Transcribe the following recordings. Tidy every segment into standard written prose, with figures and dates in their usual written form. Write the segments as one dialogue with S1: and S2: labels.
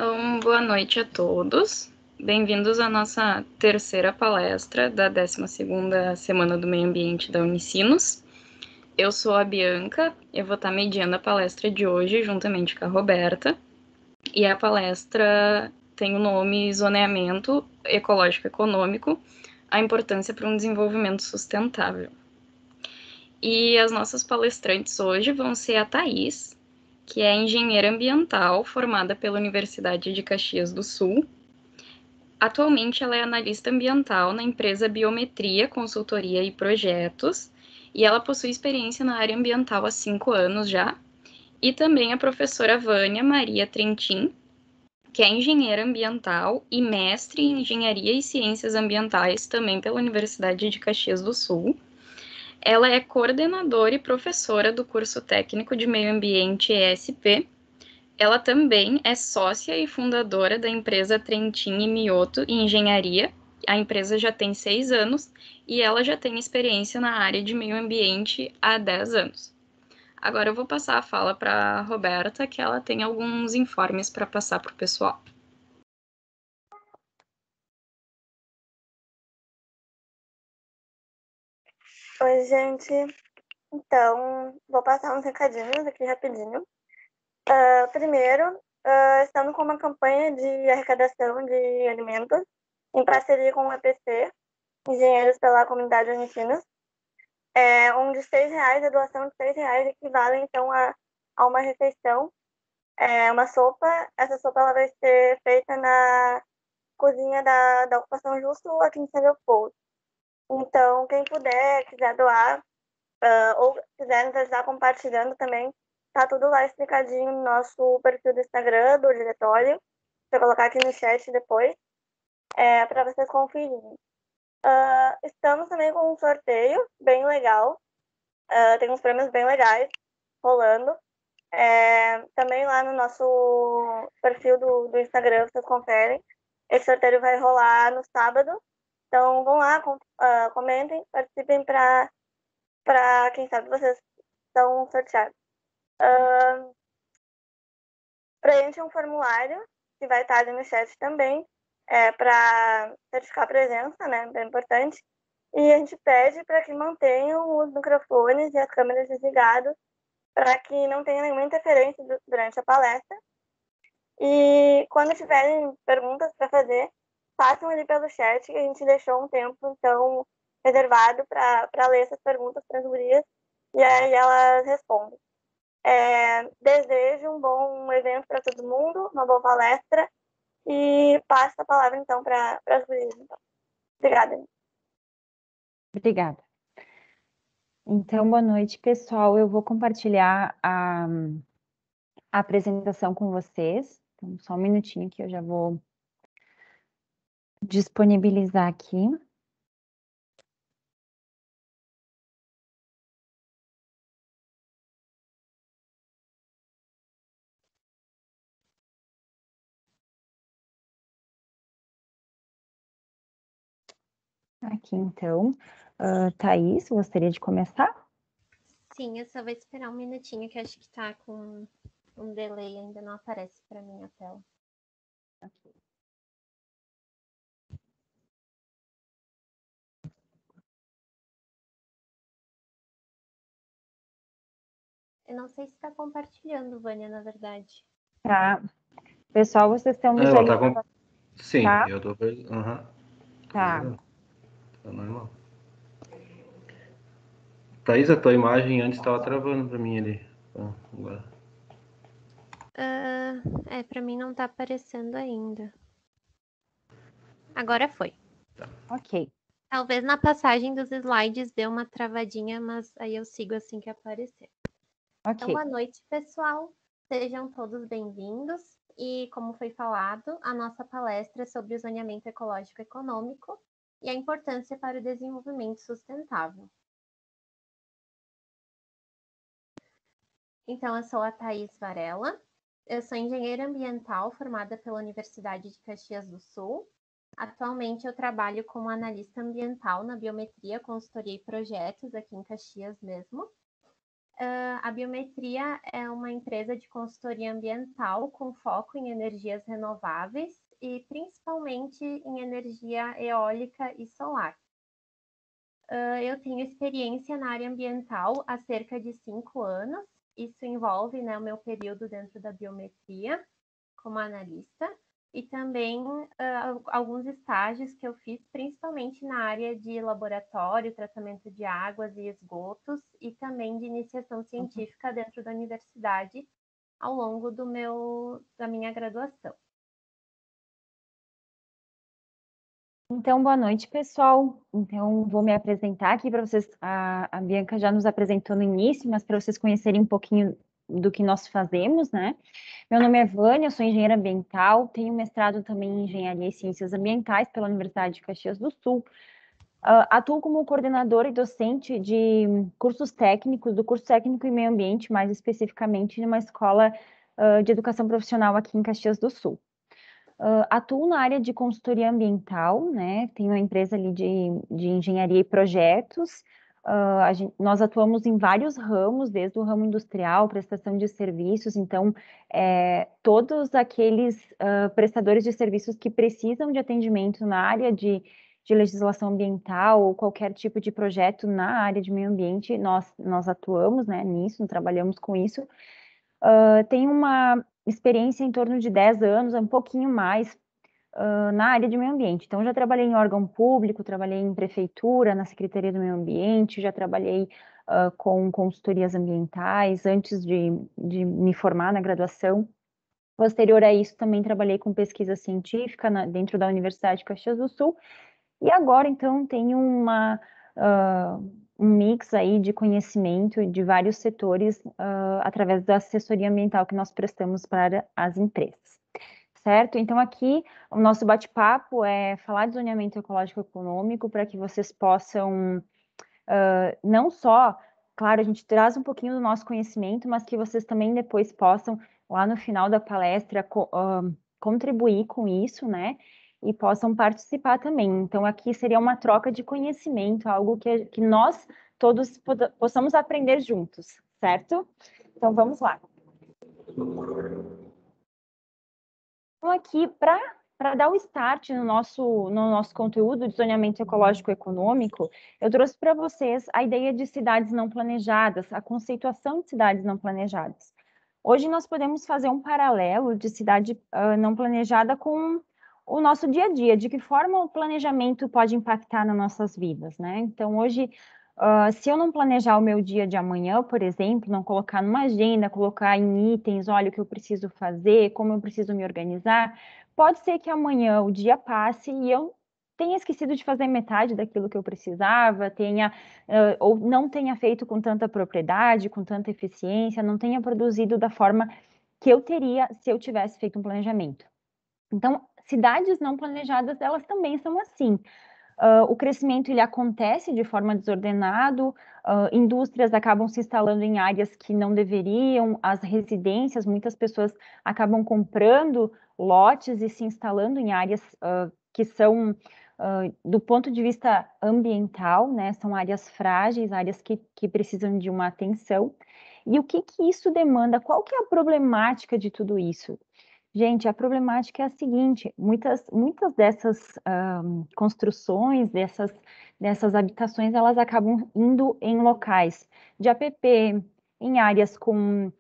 S1: Então, boa noite a todos. Bem-vindos à nossa terceira palestra da 12ª Semana do Meio Ambiente da Unicinos. Eu sou a Bianca, eu vou estar mediando a palestra de hoje juntamente com a Roberta. E a palestra tem o nome Zoneamento Ecológico Econômico, a importância para um desenvolvimento sustentável. E as nossas palestrantes hoje vão ser a Thaís, que é engenheira ambiental formada pela Universidade de Caxias do Sul. Atualmente, ela é analista ambiental na empresa Biometria, Consultoria e Projetos, e ela possui experiência na área ambiental há 5 anos já. E também a professora Vânia Maria Trentin, que é engenheira ambiental e mestre em Engenharia e Ciências Ambientais, também pela Universidade de Caxias do Sul. Ela é coordenadora e professora do curso técnico de Meio Ambiente ESP. Ela também é sócia e fundadora da empresa Trentin e Mioto em Engenharia. A empresa já tem 6 anos e ela já tem experiência na área de meio ambiente há 10 anos. Agora eu vou passar a fala para a Roberta, que ela tem alguns informes para passar para o pessoal.
S2: Oi, gente. Então, vou passar uns recadinhos aqui rapidinho. Primeiro, estamos com uma campanha de arrecadação de alimentos em parceria com o EPC, Engenheiros pela Comunidade Unicinos. Onde R$6, a doação de R$6 equivale, então, a uma refeição, uma sopa. Essa sopa ela vai ser feita na cozinha da Ocupação Justo aqui em São Leopoldo. Então, quem puder, quiser doar, ou quiser nos ajudar compartilhando também, tá tudo lá explicadinho no nosso perfil do Instagram, do diretório. Vou colocar aqui no chat depois, para vocês conferirem. Estamos também com um sorteio bem legal. Tem uns prêmios bem legais rolando. Também lá no nosso perfil do Instagram, vocês conferem. Esse sorteio vai rolar no sábado. Então, vão lá, comentem, participem para quem sabe vocês são sorteados. Preenche um formulário que vai estar ali no chat também, para certificar a presença, né? Bem importante. E a gente pede para que mantenham os microfones e as câmeras desligados para que não tenha nenhuma interferência durante a palestra. E quando tiverem perguntas para fazer, façam ali pelo chat, que a gente deixou um tempo, então, reservado para ler essas perguntas para as gurias, e aí elas respondem. Desejo um bom evento para todo mundo, uma boa palestra, e passo a palavra, então, para as gurias. Então. Obrigada.
S3: Obrigada. Então, boa noite, pessoal. Eu vou compartilhar a apresentação com vocês. Então, só um minutinho que eu já vou disponibilizar aqui. Aqui, então. Thaís, gostaria de começar?
S4: Sim, eu só vou esperar um minutinho, que acho que tá com um delay, ainda não aparece para mim a tela.
S3: Okay.
S4: Eu não sei se está compartilhando, Vânia, na verdade.
S3: Tá. Pessoal, vocês estão visualizando?
S5: Ela tá com... Sim,
S3: tá?
S5: eu tô vendo. Uhum.
S3: Tá.
S5: Tá normal. Thaís, a tua imagem antes estava travando para mim ali. Agora.
S4: Para mim não tá aparecendo ainda. Agora foi.
S5: Tá.
S3: Ok.
S4: Talvez na passagem dos slides dê uma travadinha, mas aí eu sigo assim que aparecer.
S3: Ok.
S4: Então, boa noite, pessoal. Sejam todos bem-vindos. E, como foi falado, a nossa palestra é sobre o zoneamento ecológico econômico e a importância para o desenvolvimento sustentável. Então, eu sou a Thaís Varela. Eu sou engenheira ambiental formada pela Universidade de Caxias do Sul. Atualmente, eu trabalho como analista ambiental na Biometria, Consultoria e Projetos, aqui em Caxias mesmo. A Biometria é uma empresa de consultoria ambiental com foco em energias renováveis e principalmente em energia eólica e solar. Eu tenho experiência na área ambiental há cerca de 5 anos. Isso envolve, né, o meu período dentro da biometria como analista e também alguns estágios que eu fiz, principalmente na área de laboratório, tratamento de águas e esgotos e também de iniciação científica dentro da universidade ao longo da minha graduação.
S3: Então, boa noite, pessoal. Então, vou me apresentar aqui para vocês. A Bianca já nos apresentou no início, mas para vocês conhecerem um pouquinho do que nós fazemos, né? Meu nome é Vânia, eu sou engenheira ambiental, tenho mestrado também em Engenharia e Ciências Ambientais pela Universidade de Caxias do Sul. Atuo como coordenadora e docente de cursos técnicos, do curso técnico em meio ambiente, mais especificamente numa escola de educação profissional aqui em Caxias do Sul. Atuo na área de consultoria ambiental, né? Tenho uma empresa ali de engenharia e projetos. Nós atuamos em vários ramos, desde o ramo industrial, prestação de serviços. Então, todos aqueles prestadores de serviços que precisam de atendimento na área de legislação ambiental ou qualquer tipo de projeto na área de meio ambiente, nós atuamos, né, nisso, trabalhamos com isso. Tenho uma experiência em torno de 10 anos, um pouquinho mais, na área de meio ambiente. Então, já trabalhei em órgão público, trabalhei em prefeitura, na Secretaria do Meio Ambiente, já trabalhei com consultorias ambientais antes de me formar na graduação. Posterior a isso, também trabalhei com pesquisa científica dentro da Universidade de Caxias do Sul. E agora, então, tenho um mix aí de conhecimento de vários setores através da assessoria ambiental que nós prestamos para as empresas, certo? Então, aqui, o nosso bate-papo é falar de zoneamento ecológico econômico para que vocês possam, não só, claro, a gente traz um pouquinho do nosso conhecimento, mas que vocês também depois possam, lá no final da palestra, contribuir com isso, né? E possam participar também. Então, aqui seria uma troca de conhecimento, algo que nós todos possamos aprender juntos, certo? Então, vamos lá. Então, aqui, para dar o start no nosso conteúdo de zoneamento ecológico econômico, eu trouxe para vocês a ideia de cidades não planejadas, a conceituação de cidades não planejadas. Hoje, nós podemos fazer um paralelo de cidade não planejada com o nosso dia a dia, de que forma o planejamento pode impactar nas nossas vidas, né? Então, hoje, se eu não planejar o meu dia de amanhã, por exemplo, não colocar numa agenda, colocar em itens, olha o que eu preciso fazer, como eu preciso me organizar, pode ser que amanhã o dia passe e eu tenha esquecido de fazer metade daquilo que eu precisava, ou não tenha feito com tanta propriedade, com tanta eficiência, não tenha produzido da forma que eu teria se eu tivesse feito um planejamento. Então, cidades não planejadas, elas também são assim. O crescimento ele acontece de forma desordenada, indústrias acabam se instalando em áreas que não deveriam, as residências, muitas pessoas acabam comprando lotes e se instalando em áreas que são, do ponto de vista ambiental, né, são áreas frágeis, áreas que precisam de uma atenção. E o que isso demanda? Qual que é a problemática de tudo isso? Gente, a problemática é a seguinte: muitas dessas construções, dessas habitações, elas acabam indo em locais de APP, em áreas com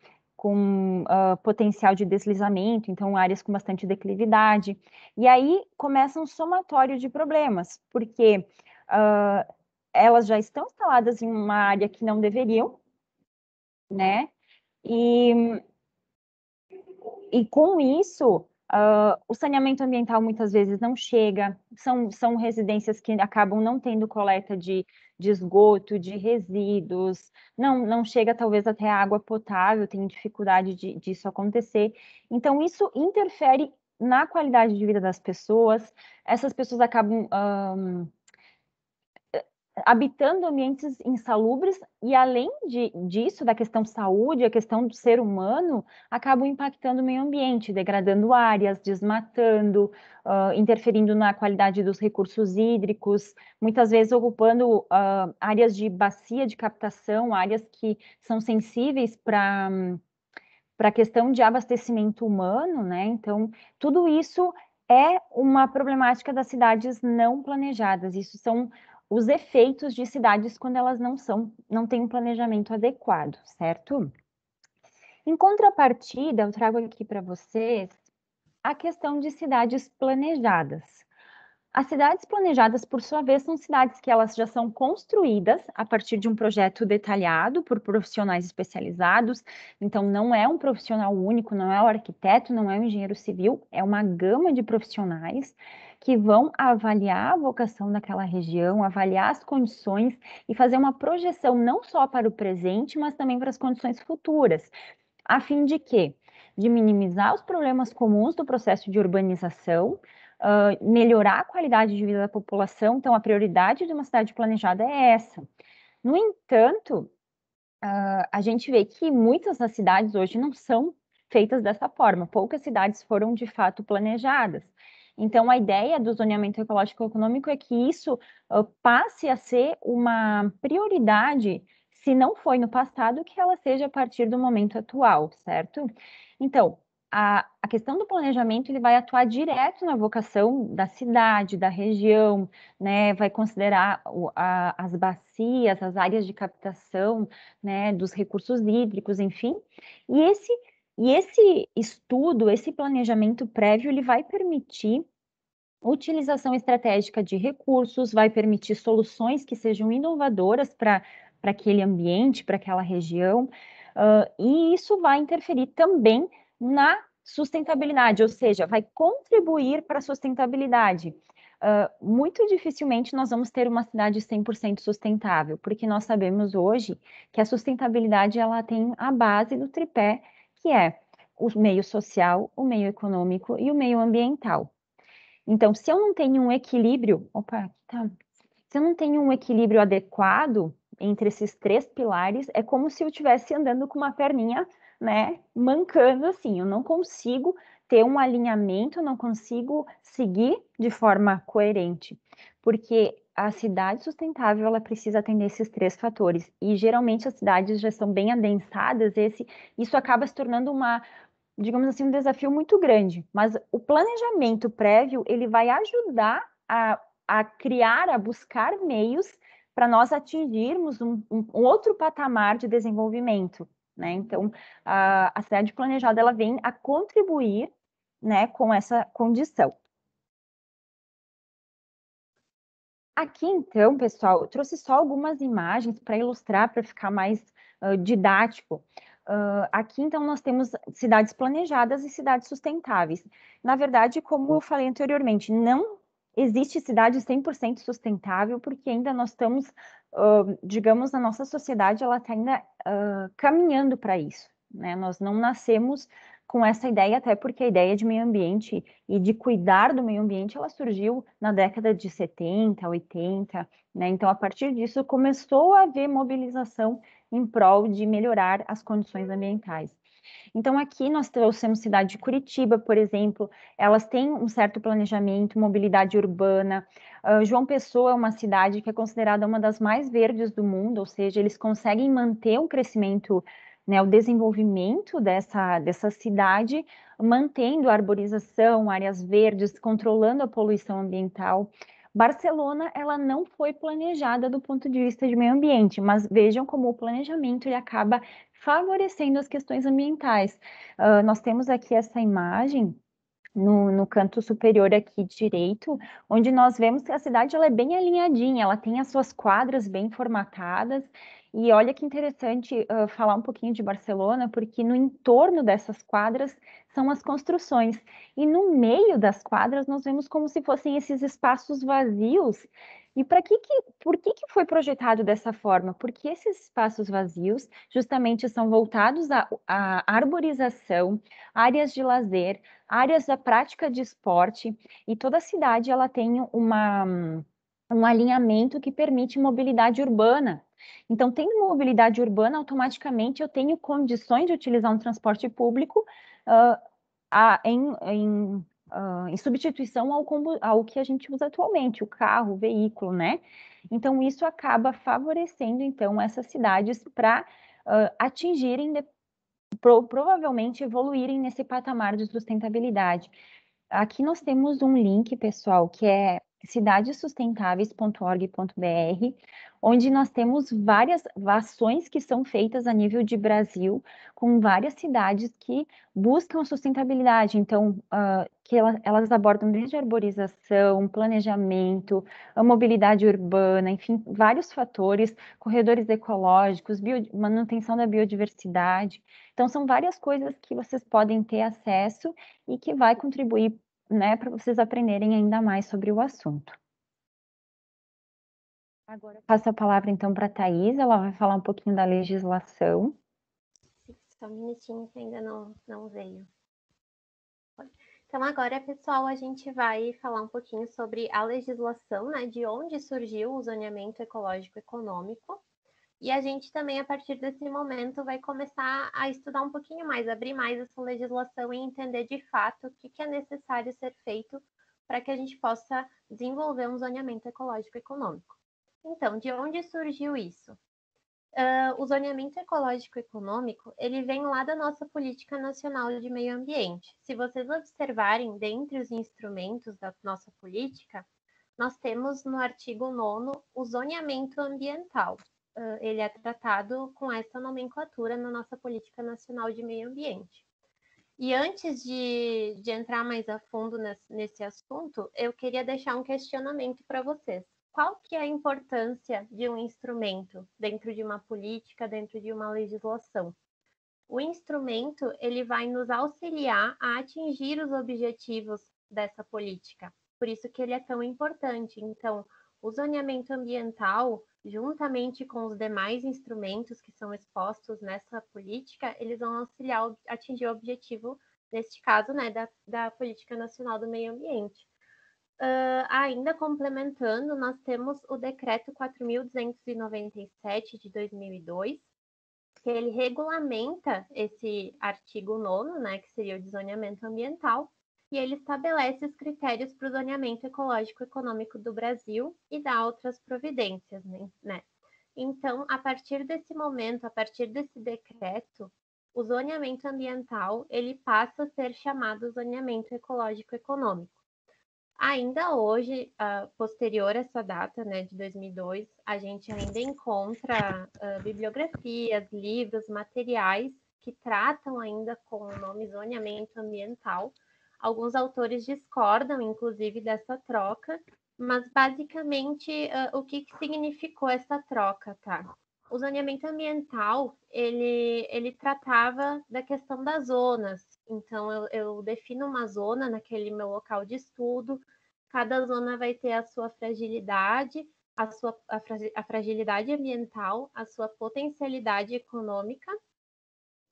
S3: potencial de deslizamento, então áreas com bastante declividade. E aí começa um somatório de problemas, porque elas já estão instaladas em uma área que não deveriam, né? E com isso, o saneamento ambiental muitas vezes não chega, são residências que acabam não tendo coleta de esgoto, de resíduos, não chega talvez até a água potável, tem dificuldade disso acontecer. Então, isso interfere na qualidade de vida das pessoas, essas pessoas acabam habitando ambientes insalubres e, além disso, da questão saúde, a questão do ser humano, acabam impactando o meio ambiente, degradando áreas, desmatando, interferindo na qualidade dos recursos hídricos, muitas vezes ocupando áreas de bacia de captação, áreas que são sensíveis para a questão de abastecimento humano, né? Então, tudo isso é uma problemática das cidades não planejadas. Isso são os efeitos de cidades quando elas não têm um planejamento adequado, certo? Em contrapartida, eu trago aqui para vocês a questão de cidades planejadas. As cidades planejadas, por sua vez, são cidades que elas já são construídas a partir de um projeto detalhado por profissionais especializados. Então, não é um profissional único, não é o arquiteto, não é o engenheiro civil, é uma gama de profissionais que vão avaliar a vocação daquela região, avaliar as condições e fazer uma projeção não só para o presente, mas também para as condições futuras, a fim de quê? De minimizar os problemas comuns do processo de urbanização, melhorar a qualidade de vida da população. Então, a prioridade de uma cidade planejada é essa. No entanto, a gente vê que muitas das cidades hoje não são feitas dessa forma. Poucas cidades foram, de fato, planejadas. Então, a ideia do zoneamento ecológico econômico é que isso passe a ser uma prioridade, se não foi no passado, que ela seja a partir do momento atual, certo? Então, a questão do planejamento ele vai atuar direto na vocação da cidade, da região, né? Vai considerar as bacias, as áreas de captação, né? Dos recursos hídricos, enfim. E esse estudo, esse planejamento prévio, ele vai permitir utilização estratégica de recursos, vai permitir soluções que sejam inovadoras para aquele ambiente, para aquela região, e isso vai interferir também na sustentabilidade, ou seja, vai contribuir para a sustentabilidade. Muito dificilmente nós vamos ter uma cidade 100% sustentável, porque nós sabemos hoje que a sustentabilidade ela tem a base do tripé, que é o meio social, o meio econômico e o meio ambiental. Então, se eu não tenho um equilíbrio, se eu não tenho um equilíbrio adequado entre esses três pilares, é como se eu estivesse andando com uma perninha, né, mancando assim. Eu não consigo ter um alinhamento, eu não consigo seguir de forma coerente, porque a cidade sustentável ela precisa atender esses três fatores. E geralmente as cidades já são bem adensadas, isso acaba se tornando digamos assim, um desafio muito grande, mas o planejamento prévio, ele vai ajudar a criar, a buscar meios para nós atingirmos um outro patamar de desenvolvimento, né? Então, a cidade planejada, ela vem a contribuir, né, com essa condição. Aqui, então, pessoal, eu trouxe só algumas imagens para ilustrar, para ficar mais didático. Aqui, então, nós temos cidades planejadas e cidades sustentáveis. Na verdade, como eu falei anteriormente, não existe cidade 100% sustentável, porque ainda nós estamos, digamos, a nossa sociedade, ela está ainda caminhando para isso, né? Nós não nascemos com essa ideia, até porque a ideia de meio ambiente e de cuidar do meio ambiente, ela surgiu na década de 70, 80, né? Então, a partir disso, começou a haver mobilização em prol de melhorar as condições ambientais. Então, aqui nós trouxemos cidade de Curitiba, por exemplo, elas têm um certo planejamento, mobilidade urbana. João Pessoa é uma cidade que é considerada uma das mais verdes do mundo, ou seja, eles conseguem manter um crescimento, né, o desenvolvimento dessa cidade, mantendo a arborização, áreas verdes, controlando a poluição ambiental. Barcelona, ela não foi planejada do ponto de vista de meio ambiente, mas vejam como o planejamento ele acaba favorecendo as questões ambientais. Nós temos aqui essa imagem no canto superior aqui direito, onde nós vemos que a cidade ela é bem alinhadinha, ela tem as suas quadras bem formatadas, e olha que interessante falar um pouquinho de Barcelona, porque no entorno dessas quadras são as construções, e no meio das quadras nós vemos como se fossem esses espaços vazios. E por que foi projetado dessa forma? Porque esses espaços vazios justamente são voltados à arborização, áreas de lazer, áreas da prática de esporte, e toda cidade ela tem um alinhamento que permite mobilidade urbana. Então, tendo mobilidade urbana, automaticamente eu tenho condições de utilizar um transporte público em substituição ao que a gente usa atualmente, o carro, o veículo, né? Então, isso acaba favorecendo, então, essas cidades para atingirem, provavelmente evoluírem nesse patamar de sustentabilidade. Aqui nós temos um link, pessoal, que é cidadessustentáveis.org.br, onde nós temos várias ações que são feitas a nível de Brasil, com várias cidades que buscam sustentabilidade. Então, elas abordam desde arborização, planejamento, a mobilidade urbana, enfim, vários fatores, corredores ecológicos, manutenção da biodiversidade. Então, são várias coisas que vocês podem ter acesso e que vai contribuir, né, para vocês aprenderem ainda mais sobre o assunto. Agora eu passo a palavra então para a Thaís, ela vai falar um pouquinho da legislação.
S4: Só um minutinho que ainda não veio. Então agora, pessoal, a gente vai falar um pouquinho sobre a legislação, né, de onde surgiu o zoneamento ecológico econômico. E a gente também, a partir desse momento, vai começar a estudar um pouquinho mais, abrir mais essa legislação e entender de fato o que é necessário ser feito para que a gente possa desenvolver um zoneamento ecológico econômico. Então, de onde surgiu isso? O zoneamento ecológico econômico, ele vem lá da nossa Política Nacional de Meio Ambiente. Se vocês observarem, dentre os instrumentos da nossa política, nós temos no artigo 9º o zoneamento ambiental. Ele é tratado com essa nomenclatura na nossa Política Nacional de Meio Ambiente. E antes de entrar mais a fundo nesse assunto, eu queria deixar um questionamento para vocês. Qual que é a importância de um instrumento dentro de uma política, dentro de uma legislação? O instrumento, ele vai nos auxiliar a atingir os objetivos dessa política. Por isso que ele é tão importante. Então, o zoneamento ambiental, juntamente com os demais instrumentos que são expostos nessa política, eles vão auxiliar a atingir o objetivo, neste caso, né, da Política Nacional do Meio Ambiente. Ainda complementando, nós temos o Decreto 4.297 de 2002, que ele regulamenta esse artigo 9º, né, que seria o de zoneamento ambiental, e ele estabelece os critérios para o zoneamento ecológico econômico do Brasil e dá outras providências, né? Então, a partir desse momento, a partir desse decreto, o zoneamento ambiental, ele passa a ser chamado zoneamento ecológico econômico. Ainda hoje, posterior a essa data, né, de 2002, a gente ainda encontra bibliografias, livros, materiais que tratam ainda com o nome zoneamento ambiental. Alguns autores discordam, inclusive, dessa troca, mas basicamente o que significou essa troca, tá? O zoneamento ambiental, ele tratava da questão das zonas. Então, eu defino uma zona naquele meu local de estudo, cada zona vai ter a sua fragilidade, a fragilidade ambiental, a sua potencialidade econômica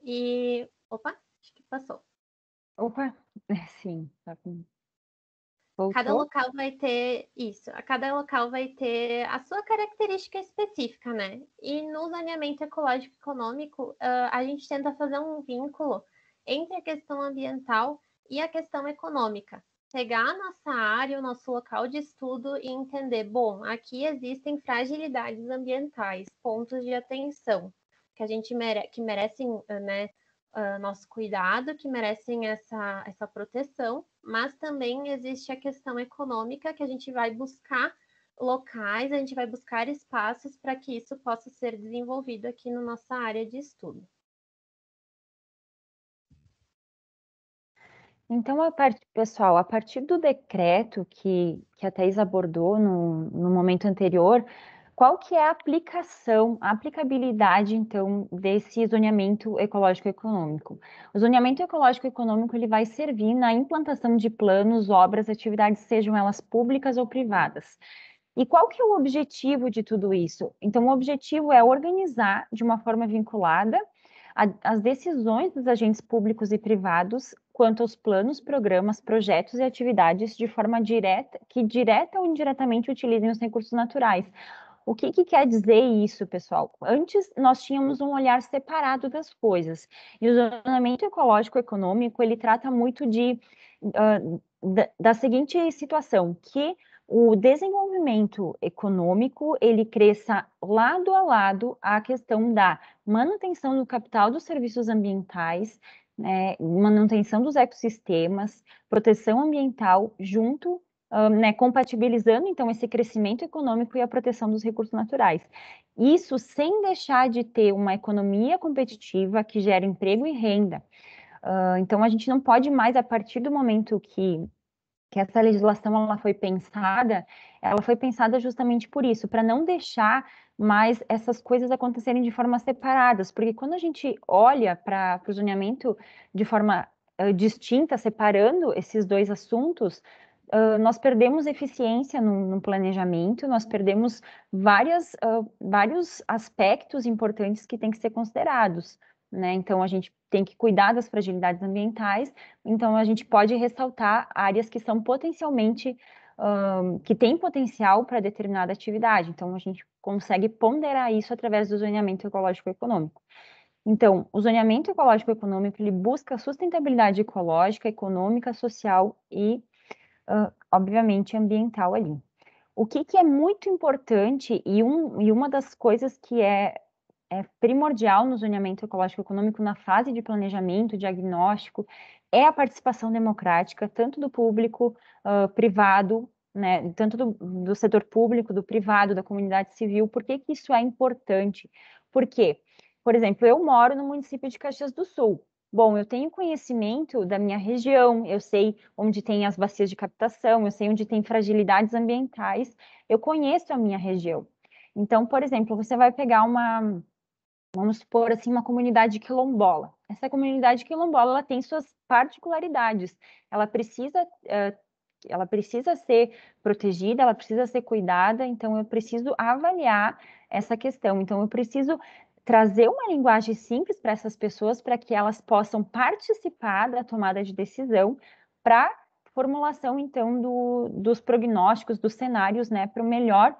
S4: e... Opa, acho que passou.
S3: Opa, sim, tá com...
S4: Cada local vai ter isso, cada local vai ter a sua característica específica, né? E no zoneamento ecológico econômico, a gente tenta fazer um vínculo entre a questão ambiental e a questão econômica. Pegar a nossa área, o nosso local de estudo e entender, bom, aqui existem fragilidades ambientais, pontos de atenção, que a gente que merecem, né, nosso cuidado, que merecem essa proteção, mas também existe a questão econômica, que a gente vai buscar locais, a gente vai buscar espaços para que isso possa ser desenvolvido aqui na nossa área de estudo.
S3: Então, pessoal, a partir do decreto que a Thaís abordou no momento anterior, qual que é a aplicabilidade, então, desse zoneamento ecológico econômico? O zoneamento ecológico econômico, ele vai servir na implantação de planos, obras, atividades, sejam elas públicas ou privadas. E qual que é o objetivo de tudo isso? Então, o objetivo é organizar de uma forma vinculada as decisões dos agentes públicos e privados quanto aos planos, programas, projetos e atividades de forma direta, que direta ou indiretamente utilizem os recursos naturais. O que quer dizer isso, pessoal? Antes, nós tínhamos um olhar separado das coisas, e o zoneamento ecológico econômico, ele trata muito da seguinte situação, que o desenvolvimento econômico, ele cresça lado a lado à questão da manutenção do capital dos serviços ambientais, né, manutenção dos ecossistemas, proteção ambiental, junto compatibilizando, então, esse crescimento econômico e a proteção dos recursos naturais. Isso sem deixar de ter uma economia competitiva que gera emprego e renda. Então, a gente não pode mais, a partir do momento que essa legislação ela foi pensada justamente por isso, para não deixar mais essas coisas acontecerem de forma separadas, porque quando a gente olha para o zoneamento de forma distinta, separando esses dois assuntos, nós perdemos eficiência no planejamento, nós perdemos vários aspectos importantes que têm que ser considerados, né? Então, a gente tem que cuidar das fragilidades ambientais, então a gente pode ressaltar áreas que são potencialmente, que têm potencial para determinada atividade, então a gente consegue ponderar isso através do zoneamento ecológico econômico. Então, o zoneamento ecológico econômico, ele busca sustentabilidade ecológica, econômica, social e obviamente, ambiental ali. O que é muito importante e uma das coisas que é primordial no zoneamento ecológico econômico na fase de planejamento, diagnóstico, é a participação democrática, tanto do público, privado, né, tanto do setor público, do privado, da comunidade civil. Por que isso é importante? Porque, por exemplo, eu moro no município de Caxias do Sul. Bom, eu tenho conhecimento da minha região, eu sei onde tem as bacias de captação, eu sei onde tem fragilidades ambientais, eu conheço a minha região. Então, por exemplo, você vai pegar vamos supor assim, uma comunidade quilombola. Essa comunidade quilombola, ela tem suas particularidades, ela precisa ser protegida, ela precisa ser cuidada, então eu preciso avaliar essa questão. Então, eu preciso trazer uma linguagem simples para essas pessoas, para que elas possam participar da tomada de decisão, para formulação, então, dos prognósticos, dos cenários, né, para o melhor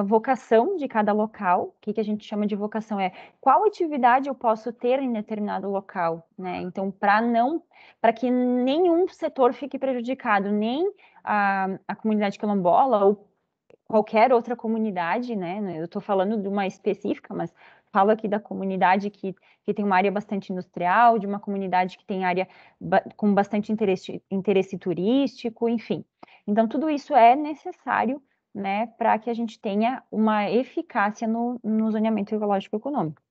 S3: vocação de cada local. O que a gente chama de vocação é qual atividade eu posso ter em determinado local, né? Então, para que nenhum setor fique prejudicado, nem a comunidade quilombola ou qualquer outra comunidade, né? Eu estou falando de uma específica, mas falo aqui da comunidade que tem uma área bastante industrial, de uma comunidade que tem área com bastante interesse turístico, enfim. Então, tudo isso é necessário, né, para que a gente tenha uma eficácia no zoneamento ecológico econômico.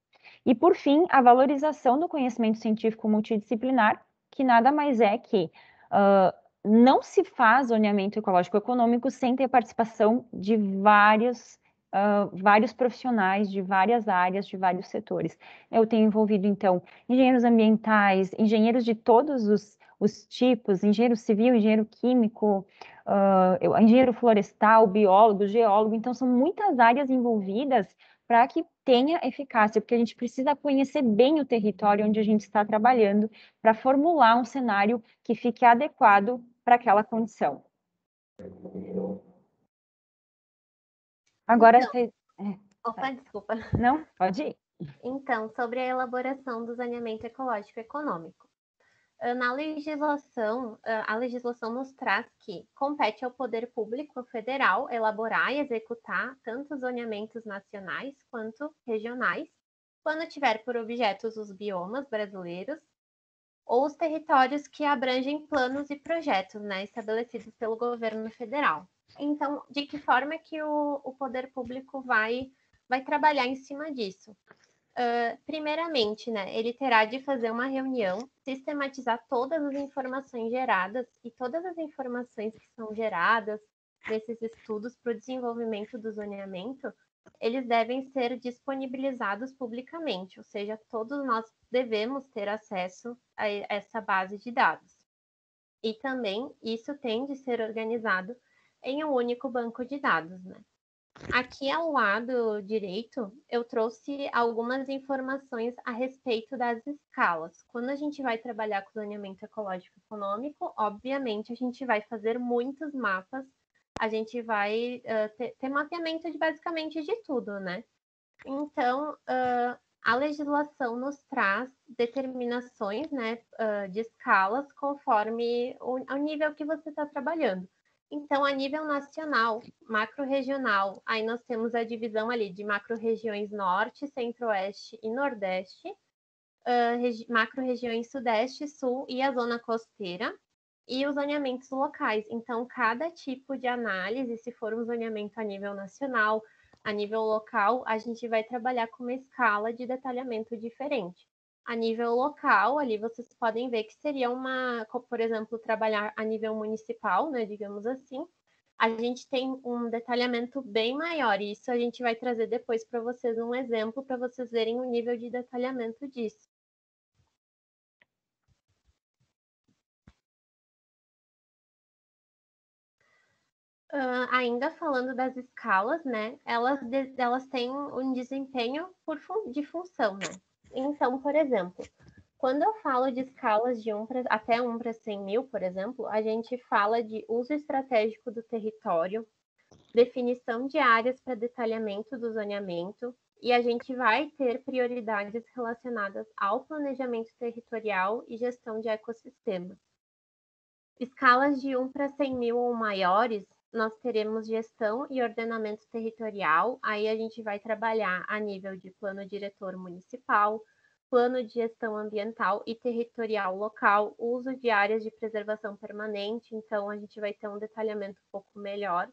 S3: E, por fim, a valorização do conhecimento científico multidisciplinar, que nada mais é que não se faz zoneamento ecológico econômico sem ter participação de vários profissionais de várias áreas, de vários setores. Eu tenho envolvido, então, engenheiros ambientais, engenheiros de todos os tipos, engenheiro civil, engenheiro químico, engenheiro florestal, biólogo, geólogo, então são muitas áreas envolvidas para que tenha eficácia, porque a gente precisa conhecer bem o território onde a gente está trabalhando para formular um cenário que fique adequado para aquela condição. Agora,
S4: Opa, desculpa.
S3: Não, pode ir.
S4: Então, sobre a elaboração do zoneamento ecológico econômico. Na legislação, a legislação nos traz que compete ao poder público federal elaborar e executar tanto zoneamentos nacionais quanto regionais, quando tiver por objetos os biomas brasileiros ou os territórios que abrangem planos e projetos, né, estabelecidos pelo governo federal. Então, de que forma que o poder público vai trabalhar em cima disso? Primeiramente, né, ele terá de fazer uma reunião, sistematizar todas as informações geradas e todas as informações que são geradas nesses estudos para o desenvolvimento do zoneamento, eles devem ser disponibilizados publicamente, ou seja, todos nós devemos ter acesso a essa base de dados. E também isso tem de ser organizado em um único banco de dados, né? Aqui ao lado direito, eu trouxe algumas informações a respeito das escalas. Quando a gente vai trabalhar com zoneamento ecológico econômico, obviamente a gente vai fazer muitos mapas, a gente vai ter mapeamento de basicamente de tudo, né? Então, a legislação nos traz determinações, né, de escalas conforme o nível que você está trabalhando. Então, a nível nacional, macro-regional, aí nós temos a divisão ali de macro-regiões norte, centro-oeste e nordeste, macro-regiões sudeste, sul e a zona costeira, e os zoneamentos locais. Então, cada tipo de análise, se for um zoneamento a nível nacional, a nível local, a gente vai trabalhar com uma escala de detalhamento diferente. A nível local, ali vocês podem ver que seria por exemplo, trabalhar a nível municipal, né, digamos assim, a gente tem um detalhamento bem maior, e isso a gente vai trazer depois para vocês um exemplo, para vocês verem o nível de detalhamento disso. Ainda falando das escalas, né? Elas têm um desempenho de função, né? Então, por exemplo, quando eu falo de escalas de até 1 para 100 mil, por exemplo, a gente fala de uso estratégico do território, definição de áreas para detalhamento do zoneamento, e a gente vai ter prioridades relacionadas ao planejamento territorial e gestão de ecossistemas. Escalas de 1 para 100 mil ou maiores, nós teremos gestão e ordenamento territorial. Aí a gente vai trabalhar a nível de plano diretor municipal, plano de gestão ambiental e territorial local, uso de áreas de preservação permanente. Então, a gente vai ter um detalhamento um pouco melhor.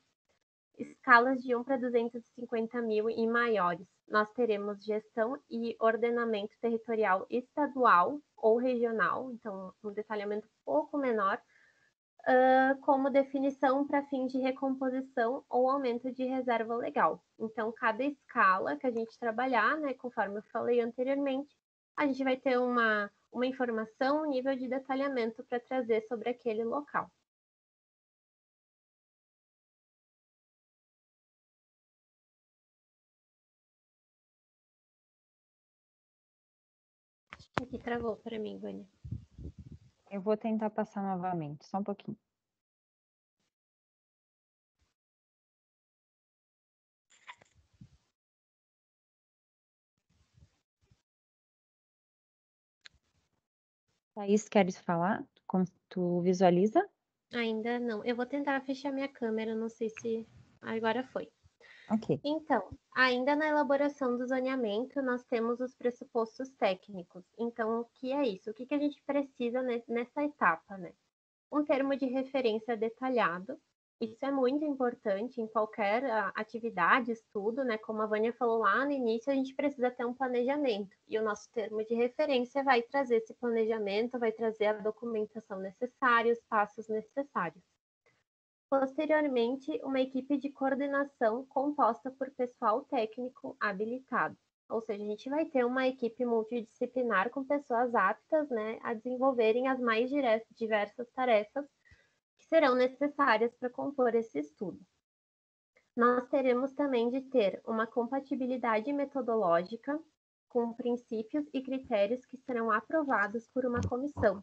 S4: Escalas de 1 para 250 mil e maiores, nós teremos gestão e ordenamento territorial estadual ou regional. Então, um detalhamento um pouco menor, como definição para fim de recomposição ou aumento de reserva legal. Então, cada escala que a gente trabalhar, né, conforme eu falei anteriormente, a gente vai ter uma informação, um nível de detalhamento para trazer sobre aquele local. Aqui travou para mim, Vânia.
S3: Eu vou tentar passar novamente, só um pouquinho. Thaís, queres falar? Como tu visualiza?
S4: Ainda não. Eu vou tentar fechar minha câmera, não sei se agora foi.
S3: Ok.
S4: Então, ainda na elaboração do zoneamento, nós temos os pressupostos técnicos. Então, o que é isso? O que a gente precisa nessa etapa, né? Um termo de referência detalhado. Isso é muito importante em qualquer atividade, estudo, né? Como a Vânia falou lá no início, a gente precisa ter um planejamento. E o nosso termo de referência vai trazer esse planejamento, vai trazer a documentação necessária, os passos necessários. Posteriormente, uma equipe de coordenação composta por pessoal técnico habilitado. Ou seja, a gente vai ter uma equipe multidisciplinar com pessoas aptas, né, a desenvolverem as mais diversas tarefas que serão necessárias para compor esse estudo. Nós teremos também de ter uma compatibilidade metodológica com princípios e critérios que serão aprovados por uma comissão.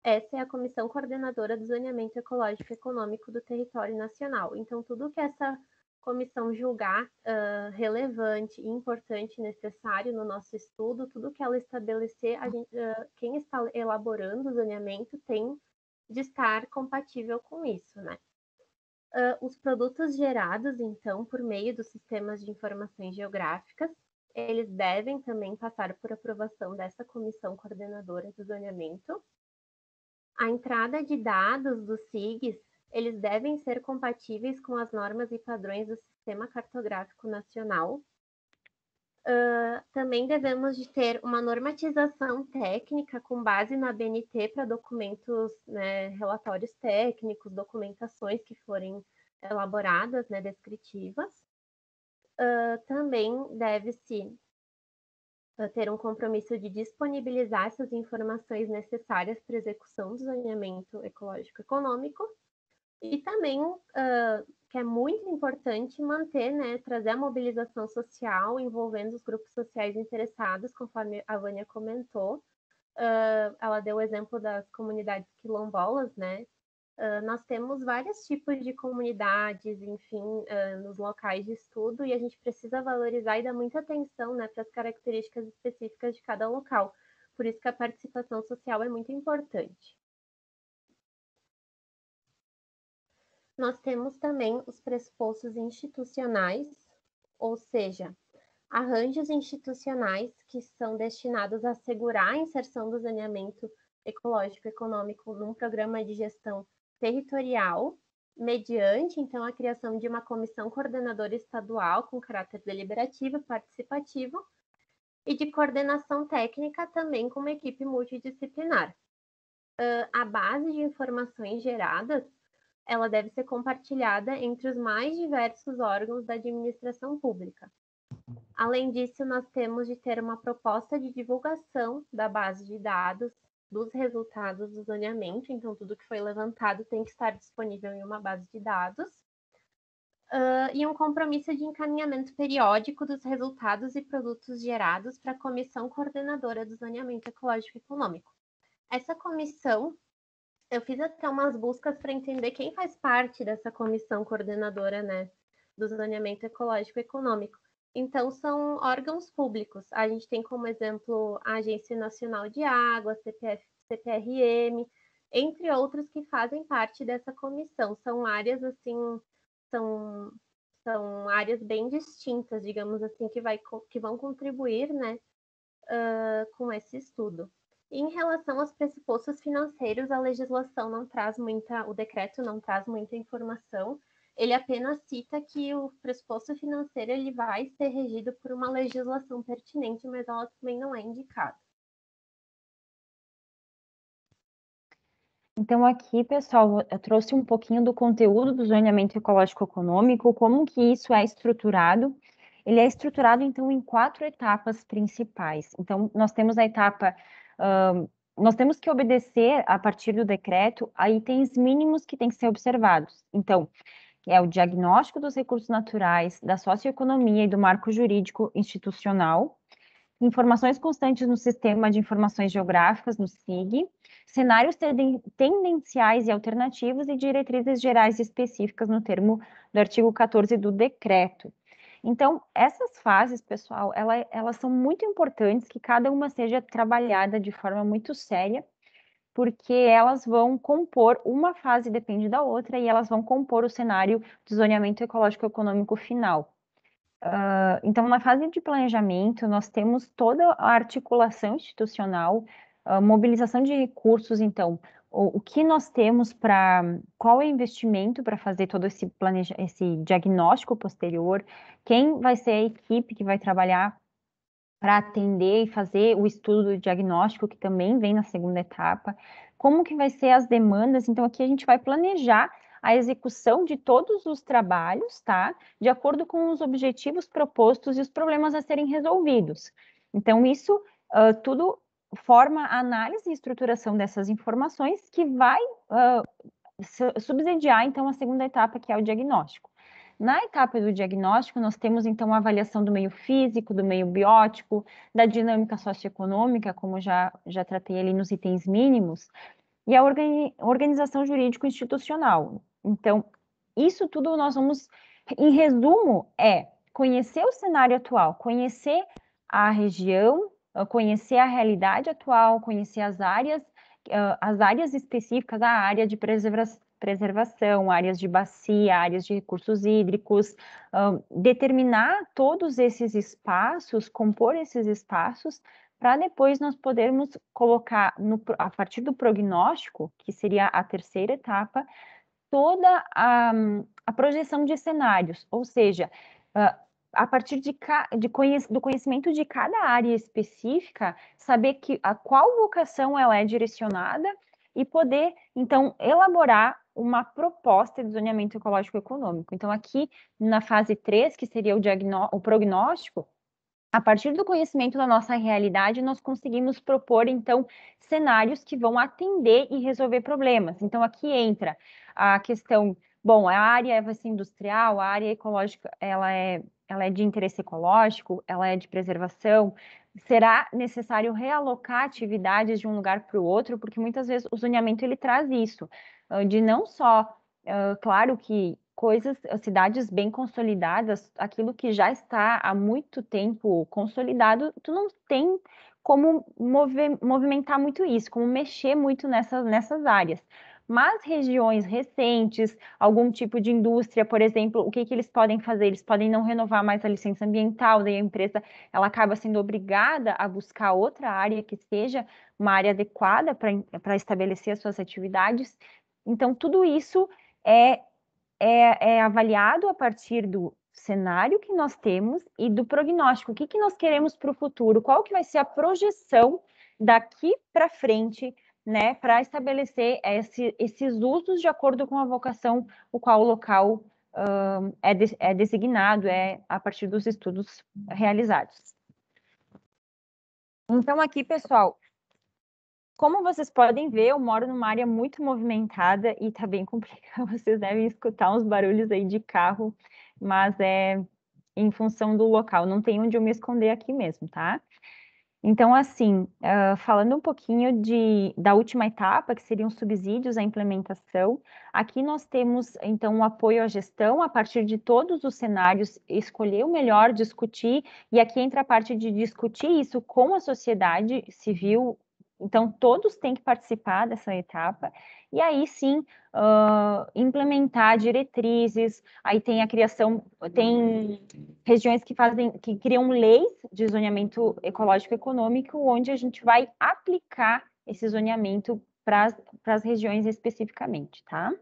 S4: Essa é a Comissão Coordenadora do Zoneamento Ecológico e Econômico do Território Nacional. Então, tudo que essa comissão julgar relevante, importante, necessário no nosso estudo, tudo que ela estabelecer, quem está elaborando o zoneamento tem de estar compatível com isso, né? Os produtos gerados, então, por meio dos sistemas de informações geográficas, eles devem também passar por aprovação dessa comissão coordenadora do zoneamento. A entrada de dados dos SIGs, eles devem ser compatíveis com as normas e padrões do Sistema Cartográfico Nacional. Também devemos de ter uma normatização técnica com base na BNT para documentos, né, relatórios técnicos, documentações que forem elaboradas, né, descritivas. Também deve-se ter um compromisso de disponibilizar essas informações necessárias para a execução do zoneamento ecológico econômico, e também que é muito importante manter, né, trazer a mobilização social envolvendo os grupos sociais interessados, conforme a Vânia comentou. Ela deu o exemplo das comunidades quilombolas, né? Nós temos vários tipos de comunidades, enfim, nos locais de estudo, e a gente precisa valorizar e dar muita atenção, né, para as características específicas de cada local. Por isso que a participação social é muito importante. Nós temos também os pressupostos institucionais, ou seja, arranjos institucionais que são destinados a assegurar a inserção do saneamento ecológico e econômico num programa de gestão territorial, mediante, então, a criação de uma comissão coordenadora estadual com caráter deliberativo e participativo e de coordenação técnica também com uma equipe multidisciplinar. A base de informações geradas, ela deve ser compartilhada entre os mais diversos órgãos da administração pública. Além disso, nós temos de ter uma proposta de divulgação da base de dados, dos resultados do zoneamento, então tudo que foi levantado tem que estar disponível em uma base de dados, e um compromisso de encaminhamento periódico dos resultados e produtos gerados para a Comissão Coordenadora do Zoneamento Ecológico e Econômico. Essa comissão, eu fiz até umas buscas para entender quem faz parte dessa comissão coordenadora, né, do zoneamento ecológico e econômico. Então, são órgãos públicos. A gente tem como exemplo a Agência Nacional de Água, CPRM, entre outros que fazem parte dessa comissão. São áreas, assim, são áreas bem distintas, digamos assim, que vão contribuir, né, com esse estudo. E em relação aos pressupostos financeiros, a legislação não traz o decreto não traz muita informação. Ele apenas cita que o pressuposto financeiro ele vai ser regido por uma legislação pertinente, mas ela também não é indicada.
S3: Então, aqui, pessoal, eu trouxe um pouquinho do conteúdo do zoneamento ecológico-econômico, como que isso é estruturado. Ele é estruturado, então, em 4 etapas principais. Então, nós temos a etapa... nós temos que obedecer, a partir do decreto, a itens mínimos que têm que ser observados. Então, é o diagnóstico dos recursos naturais, da socioeconomia e do marco jurídico institucional, informações constantes no Sistema de Informações Geográficas, no SIG, cenários tendenciais e alternativos e diretrizes gerais específicas no termo do artigo 14 do decreto. Então, essas fases, pessoal, elas são muito importantes que cada uma seja trabalhada de forma muito séria, porque elas vão compor, uma fase depende da outra, e elas vão compor o cenário do zoneamento ecológico-econômico final. Então, na fase de planejamento, nós temos toda a articulação institucional, mobilização de recursos, então, o que nós temos qual é o investimento para fazer todo esse diagnóstico posterior, quem vai ser a equipe que vai trabalhar para atender e fazer o estudo do diagnóstico, que também vem na segunda etapa, como que vai ser as demandas. Então, aqui a gente vai planejar a execução de todos os trabalhos, tá? De acordo com os objetivos propostos e os problemas a serem resolvidos. Então, isso tudo forma a análise e estruturação dessas informações que vai subsidiar, então, a segunda etapa, que é o diagnóstico. Na etapa do diagnóstico, nós temos, então, a avaliação do meio físico, do meio biótico, da dinâmica socioeconômica, como já tratei ali nos itens mínimos, e a organização jurídico-institucional. Então, isso tudo nós vamos, em resumo, conhecer o cenário atual, conhecer a região, conhecer a realidade atual, conhecer as áreas específicas, a área de preservação, áreas de bacia, áreas de recursos hídricos, determinar todos esses espaços, compor esses espaços, para depois nós podermos colocar, a partir do prognóstico, que seria a terceira etapa, toda a projeção de cenários, ou seja, a partir do conhecimento de cada área específica, saber a qual vocação ela é direcionada e poder, então, elaborar uma proposta de zoneamento ecológico econômico. Então, aqui na fase 3, que seria o prognóstico, a partir do conhecimento da nossa realidade, nós conseguimos propor, então, cenários que vão atender e resolver problemas. Então, aqui entra a questão bom, a área vai ser industrial, a área ecológica, ela é de interesse ecológico, ela é de preservação. Será necessário realocar atividades de um lugar para o outro, porque muitas vezes o zoneamento ele traz isso, de não só, claro que cidades bem consolidadas, aquilo que já está há muito tempo consolidado, tu não tem como movimentar muito isso, como mexer muito nessas áreas. Mas regiões recentes, algum tipo de indústria, por exemplo, o que eles podem fazer? Eles podem não renovar mais a licença ambiental, daí a empresa ela acaba sendo obrigada a buscar outra área que seja uma área adequada para estabelecer as suas atividades. Então, tudo isso é avaliado a partir do cenário que nós temos e do prognóstico. O que nós queremos para o futuro? Qual que vai ser a projeção daqui para frente, né, para estabelecer esses usos de acordo com a vocação o qual o local é designado, a partir dos estudos realizados. Então, aqui, pessoal, como vocês podem ver, eu moro numa área muito movimentada e tá bem complicado. Vocês devem escutar uns barulhos aí de carro, mas é em função do local. Não tem onde eu me esconder aqui mesmo, tá? Então, assim, falando um pouquinho da última etapa, que seriam subsídios à implementação, aqui nós temos, então, um apoio à gestão, a partir de todos os cenários, escolher o melhor, discutir, e aqui entra a parte de discutir isso com a sociedade civil. Então, todos têm que participar dessa etapa, e aí sim, implementar diretrizes, aí tem a criação, tem regiões que criam leis de zoneamento ecológico econômico, onde a gente vai aplicar esse zoneamento para as regiões especificamente, tá?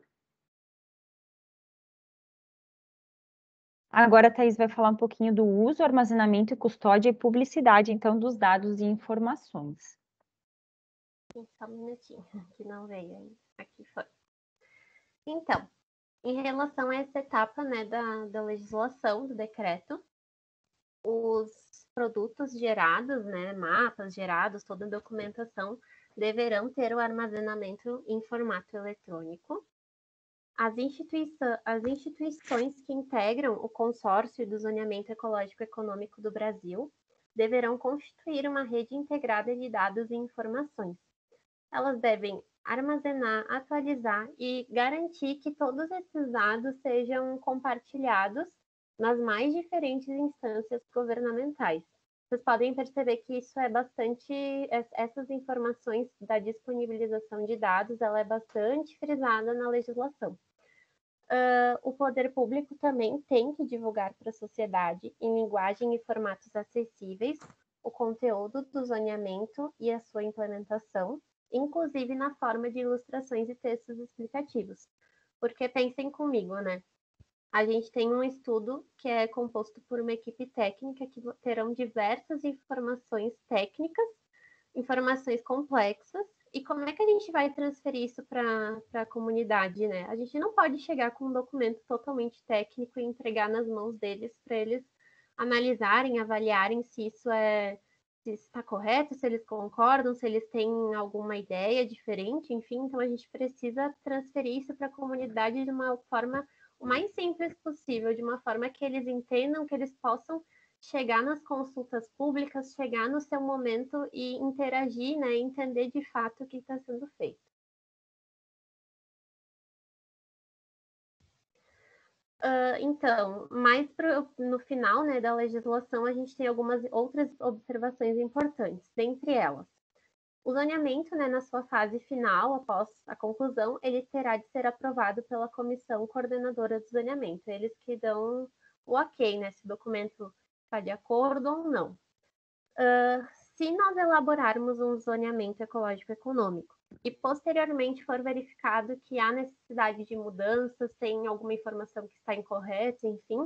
S3: Agora a Thaís vai falar um pouquinho do uso, armazenamento, custódia e publicidade, então, dos dados e informações.
S4: Só um minutinho, que não veio aí. Aqui foi. Então, em relação a essa etapa, né, da legislação, do decreto, os produtos gerados, né, mapas gerados, toda a documentação, deverão ter o armazenamento em formato eletrônico. As instituições que integram o consórcio do zoneamento ecológico econômico do Brasil deverão constituir uma rede integrada de dados e informações. Elas devem armazenar, atualizar e garantir que todos esses dados sejam compartilhados nas mais diferentes instâncias governamentais. Vocês podem perceber que isso é bastante, essas informações da disponibilização de dados, ela é bastante frisada na legislação. O poder público também tem que divulgar para a sociedade, em linguagem e formatos acessíveis, o conteúdo do zoneamento e a sua implementação, inclusive na forma de ilustrações e textos explicativos. Porque pensem comigo, né? A gente tem um estudo que é composto por uma equipe técnica que terão diversas informações técnicas, informações complexas, e como é que a gente vai transferir isso para a comunidade, né? A gente não pode chegar com um documento totalmente técnico e entregar nas mãos deles para eles analisarem, avaliarem se isso se está correto, se eles concordam, se eles têm alguma ideia diferente, enfim. Então a gente precisa transferir isso para a comunidade de uma forma o mais simples possível, de uma forma que eles entendam, que eles possam chegar nas consultas públicas, chegar no seu momento e interagir, né, entender de fato o que está sendo feito. Então, mais no final, né, da legislação, a gente tem algumas outras observações importantes. Dentre elas, o zoneamento, né, na sua fase final, após a conclusão, ele terá de ser aprovado pela comissão coordenadora do zoneamento. Eles que dão o ok, né, se o documento está de acordo ou não. Se nós elaborarmos um zoneamento ecológico econômico e posteriormente for verificado que há necessidade de mudanças, tem alguma informação que está incorreta, enfim,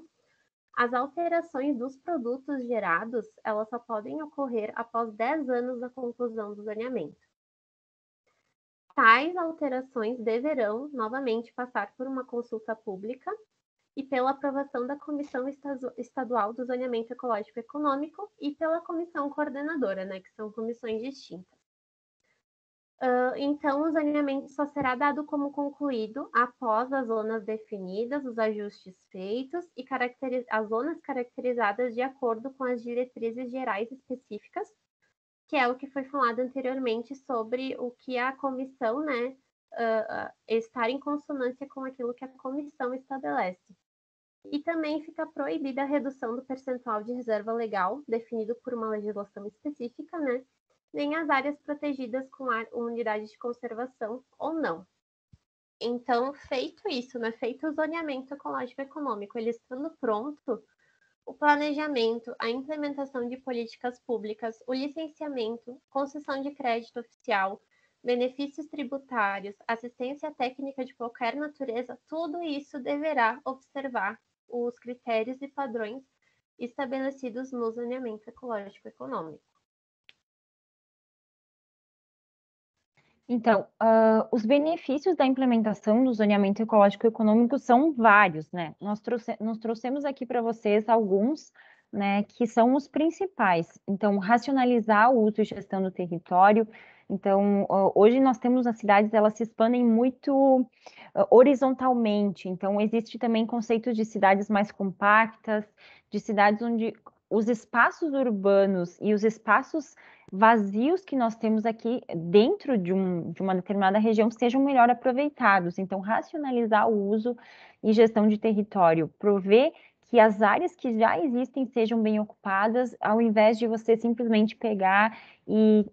S4: as alterações dos produtos gerados, elas só podem ocorrer após 10 anos da conclusão do zoneamento. Tais alterações deverão, novamente, passar por uma consulta pública e pela aprovação da Comissão Estadual do Zoneamento Ecológico Econômico e pela Comissão Coordenadora, né, que são comissões distintas. Então, o zoneamento só será dado como concluído após as zonas definidas, os ajustes feitos e as zonas caracterizadas de acordo com as diretrizes gerais específicas, que é o que foi falado anteriormente sobre o que a comissão, né, estar em consonância com aquilo que a comissão estabelece. E também fica proibida a redução do percentual de reserva legal definido por uma legislação específica, né, nem as áreas protegidas com a unidade de conservação ou não. Então, feito isso, né, feito o zoneamento ecológico econômico, ele estando pronto, o planejamento, a implementação de políticas públicas, o licenciamento, concessão de crédito oficial, benefícios tributários, assistência técnica de qualquer natureza, tudo isso deverá observar os critérios e padrões estabelecidos no zoneamento ecológico econômico.
S3: Então, os benefícios da implementação do zoneamento ecológico econômico são vários, né? Nós trouxemos aqui para vocês alguns, né, que são os principais. Então, racionalizar o uso e gestão do território. Então, hoje nós temos as cidades, elas se expandem muito horizontalmente. Então, existe também conceito de cidades mais compactas, de cidades onde os espaços urbanos e os espaços vazios que nós temos aqui dentro de uma determinada região sejam melhor aproveitados. Então, racionalizar o uso e gestão de território, prover que as áreas que já existem sejam bem ocupadas, ao invés de você simplesmente pegar e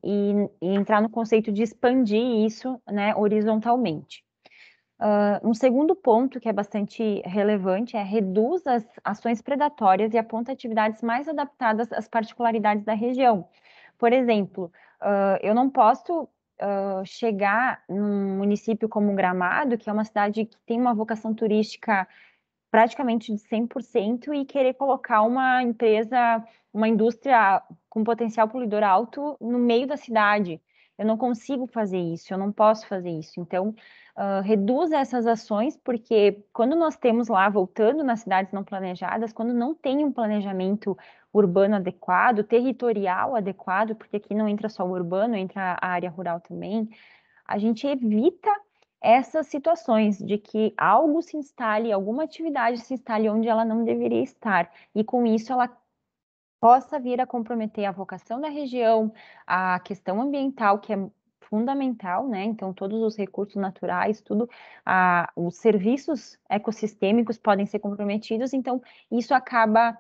S3: entrar no conceito de expandir isso, né, horizontalmente. Um segundo ponto que é bastante relevante é reduz as ações predatórias e aponta atividades mais adaptadas às particularidades da região. Por exemplo, eu não posso chegar num município como Gramado, que é uma cidade que tem uma vocação turística praticamente de 100% e querer colocar uma empresa, uma indústria com potencial poluidor alto no meio da cidade. Eu não consigo fazer isso, eu não posso fazer isso. Então, reduz essas ações, porque quando nós temos lá, voltando nas cidades não planejadas, quando não tem um planejamento urbano adequado, territorial adequado, porque aqui não entra só o urbano, entra a área rural também, a gente evita essas situações de que algo se instale, alguma atividade se instale onde ela não deveria estar, e com isso ela possa vir a comprometer a vocação da região, a questão ambiental, que é fundamental, né? Então, todos os recursos naturais, tudo, os serviços ecossistêmicos podem ser comprometidos, então, isso acaba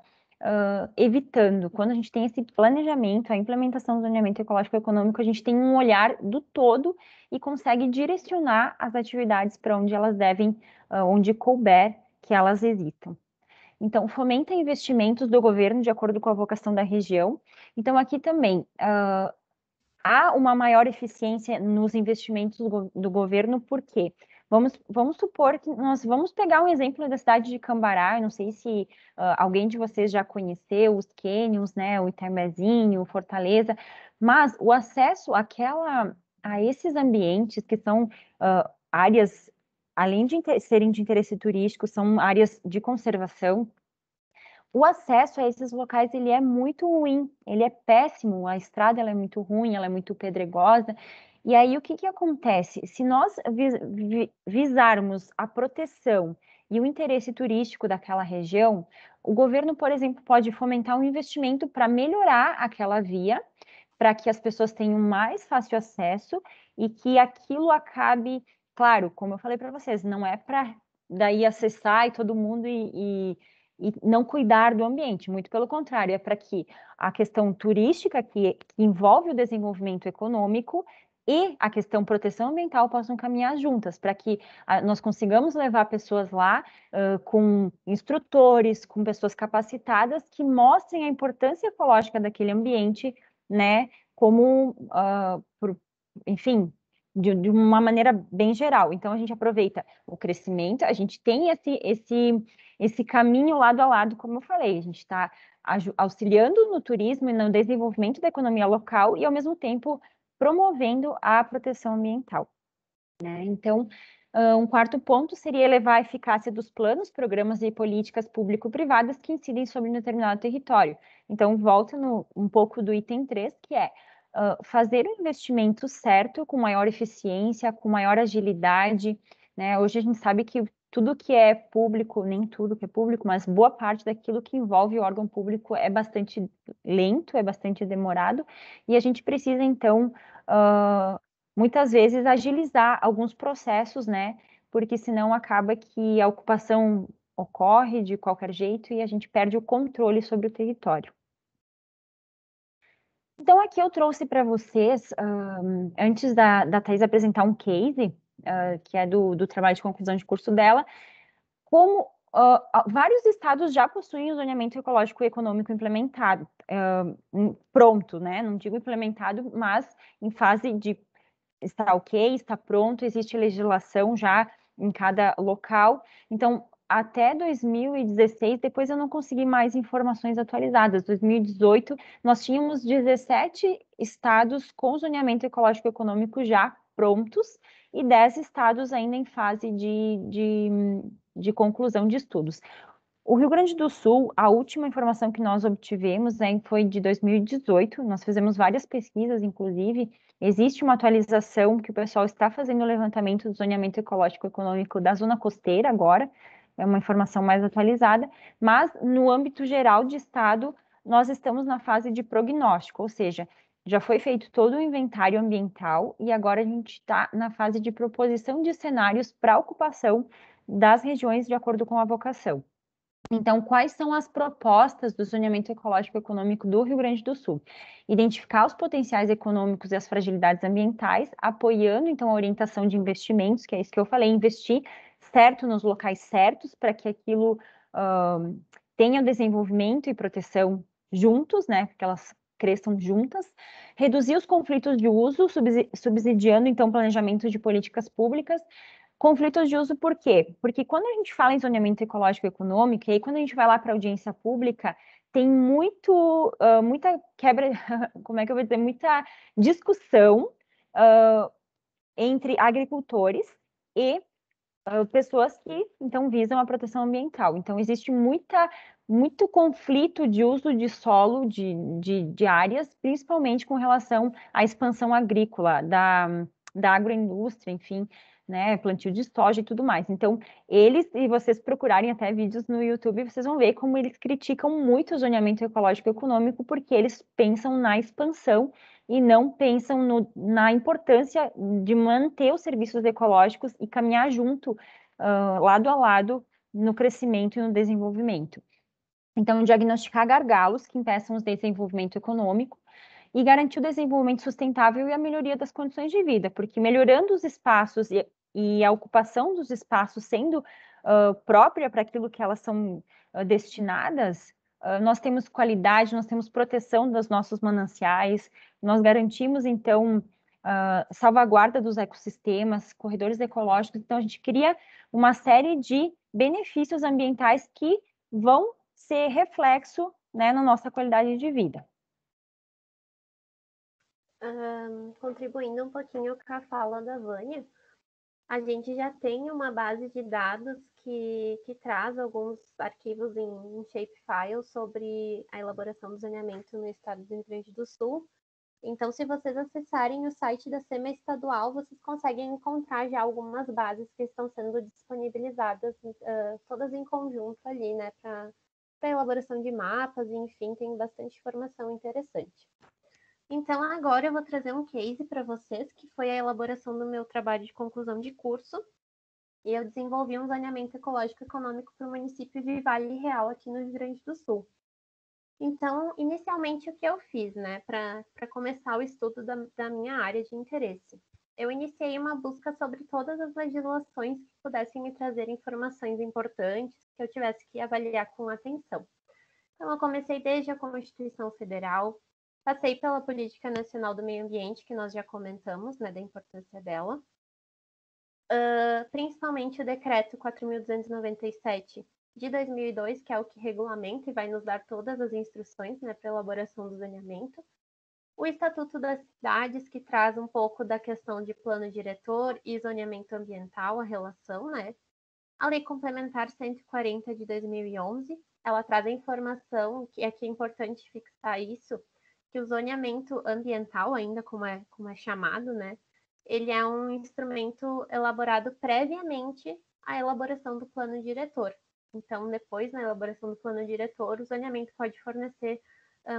S3: evitando. Quando a gente tem esse planejamento, a implementação do zoneamento ecológico econômico, a gente tem um olhar do todo e consegue direcionar as atividades para onde elas devem, onde couber que elas existam. Então, fomenta investimentos do governo de acordo com a vocação da região. Então, aqui também há uma maior eficiência nos investimentos do governo, por quê? Vamos supor que nós vamos pegar um exemplo da cidade de Cambará, eu não sei se alguém de vocês já conheceu os cânions, né, o Itambezinho, Fortaleza, mas o acesso a esses ambientes que são áreas, além de serem de interesse turístico, são áreas de conservação. O acesso a esses locais ele é muito ruim, ele é péssimo, a estrada ela é muito ruim, ela é muito pedregosa. E aí o que acontece? Se nós visarmos a proteção e o interesse turístico daquela região, o governo, por exemplo, pode fomentar um investimento para melhorar aquela via, para que as pessoas tenham mais fácil acesso e que aquilo acabe, claro, como eu falei para vocês, não é para daí acessar e todo mundo e não cuidar do ambiente, muito pelo contrário, é para que a questão turística, que envolve o desenvolvimento econômico, e a questão proteção ambiental possam caminhar juntas, para que nós consigamos levar pessoas lá com instrutores, com pessoas capacitadas, que mostrem a importância ecológica daquele ambiente, né, como, enfim, de uma maneira bem geral. Então, a gente aproveita o crescimento, a gente tem esse caminho lado a lado, como eu falei, a gente está auxiliando no turismo e no desenvolvimento da economia local e, ao mesmo tempo, promovendo a proteção ambiental, né? Então, um quarto ponto seria elevar a eficácia dos planos, programas e políticas público-privadas que incidem sobre um determinado território. Então, volta um pouco do item 3, que é fazer o investimento certo, com maior eficiência, com maior agilidade, né? Hoje a gente sabe que tudo que é público, nem tudo que é público, mas boa parte daquilo que envolve o órgão público é bastante lento, é bastante demorado, e a gente precisa, então, muitas vezes agilizar alguns processos, né? Porque senão acaba que a ocupação ocorre de qualquer jeito e a gente perde o controle sobre o território. Então, aqui eu trouxe para vocês, antes da Thais apresentar um case, que é do trabalho de conclusão de curso dela, como vários estados já possuem o zoneamento ecológico e econômico implementado, pronto, né? Não digo implementado, mas em fase de está ok, está pronto, existe legislação já em cada local. Então, até 2016, depois eu não consegui mais informações atualizadas. 2018, nós tínhamos 17 estados com zoneamento ecológico e econômico já prontos e 10 estados ainda em fase de conclusão de estudos. O Rio Grande do Sul, a última informação que nós obtivemos foi de 2018, nós fizemos várias pesquisas, inclusive, existe uma atualização que o pessoal está fazendo o levantamento do zoneamento ecológico e econômico da zona costeira agora, é uma informação mais atualizada, mas no âmbito geral de estado, nós estamos na fase de prognóstico, ou seja, já foi feito todo o inventário ambiental e agora a gente está na fase de proposição de cenários para ocupação das regiões de acordo com a vocação. Então, quais são as propostas do zoneamento ecológico e econômico do Rio Grande do Sul? Identificar os potenciais econômicos e as fragilidades ambientais, apoiando, então, a orientação de investimentos, que é isso que eu falei, investir certo nos locais certos, para que aquilo tenha desenvolvimento e proteção juntos, né, que elas cresçam juntas, reduzir os conflitos de uso, subsidiando, então, planejamento de políticas públicas. Conflitos de uso por quê? Porque quando a gente fala em zoneamento ecológico e econômico, e aí quando a gente vai lá para a audiência pública, tem muita quebra, como é que eu vou dizer, muita discussão entre agricultores e pessoas que, então, visam a proteção ambiental. Então, existe muito conflito de uso de solo, de áreas, principalmente com relação à expansão agrícola, da agroindústria, enfim, né, plantio de soja e tudo mais. Então, e vocês procurarem até vídeos no YouTube, vocês vão ver como eles criticam muito o zoneamento ecológico e econômico, porque eles pensam na expansão e não pensam na importância de manter os serviços ecológicos e caminhar junto, lado a lado, no crescimento e no desenvolvimento. Então, diagnosticar gargalos que impeçam o desenvolvimento econômico e garantir o desenvolvimento sustentável e a melhoria das condições de vida, porque melhorando os espaços e a ocupação dos espaços sendo própria para aquilo que elas são destinadas, nós temos qualidade, nós temos proteção dos nossos mananciais, nós garantimos, então, salvaguarda dos ecossistemas, corredores ecológicos. Então, a gente cria uma série de benefícios ambientais que vão ser reflexo, né, na nossa qualidade de vida.
S4: Contribuindo um pouquinho com a fala da Vânia, a gente já tem uma base de dados que traz alguns arquivos em shapefile sobre a elaboração do zoneamento no estado do Rio Grande do Sul. Então, se vocês acessarem o site da SEMA estadual, vocês conseguem encontrar já algumas bases que estão sendo disponibilizadas, todas em conjunto ali, né, para elaboração de mapas, enfim, tem bastante informação interessante. Então, agora eu vou trazer um case para vocês, que foi a elaboração do meu trabalho de conclusão de curso, e eu desenvolvi um zoneamento ecológico e econômico para o município de Vale Real, aqui no Rio Grande do Sul. Então, inicialmente, o que eu fiz, né, para começar o estudo da minha área de interesse? Eu iniciei uma busca sobre todas as legislações que pudessem me trazer informações importantes que eu tivesse que avaliar com atenção. Então, eu comecei desde a Constituição Federal, passei pela Política Nacional do Meio Ambiente, que nós já comentamos, né, da importância dela, principalmente o Decreto 4.297 de 2002, que é o que regulamenta e vai nos dar todas as instruções, né, para elaboração do zoneamento. O Estatuto das Cidades, que traz um pouco da questão de plano diretor e zoneamento ambiental, a relação, né? A Lei Complementar 140 de 2011, ela traz a informação, que aqui é importante fixar isso, que o zoneamento ambiental, ainda como é chamado, né, ele é um instrumento elaborado previamente à elaboração do plano diretor. Então, depois, na elaboração do plano diretor, o zoneamento pode fornecer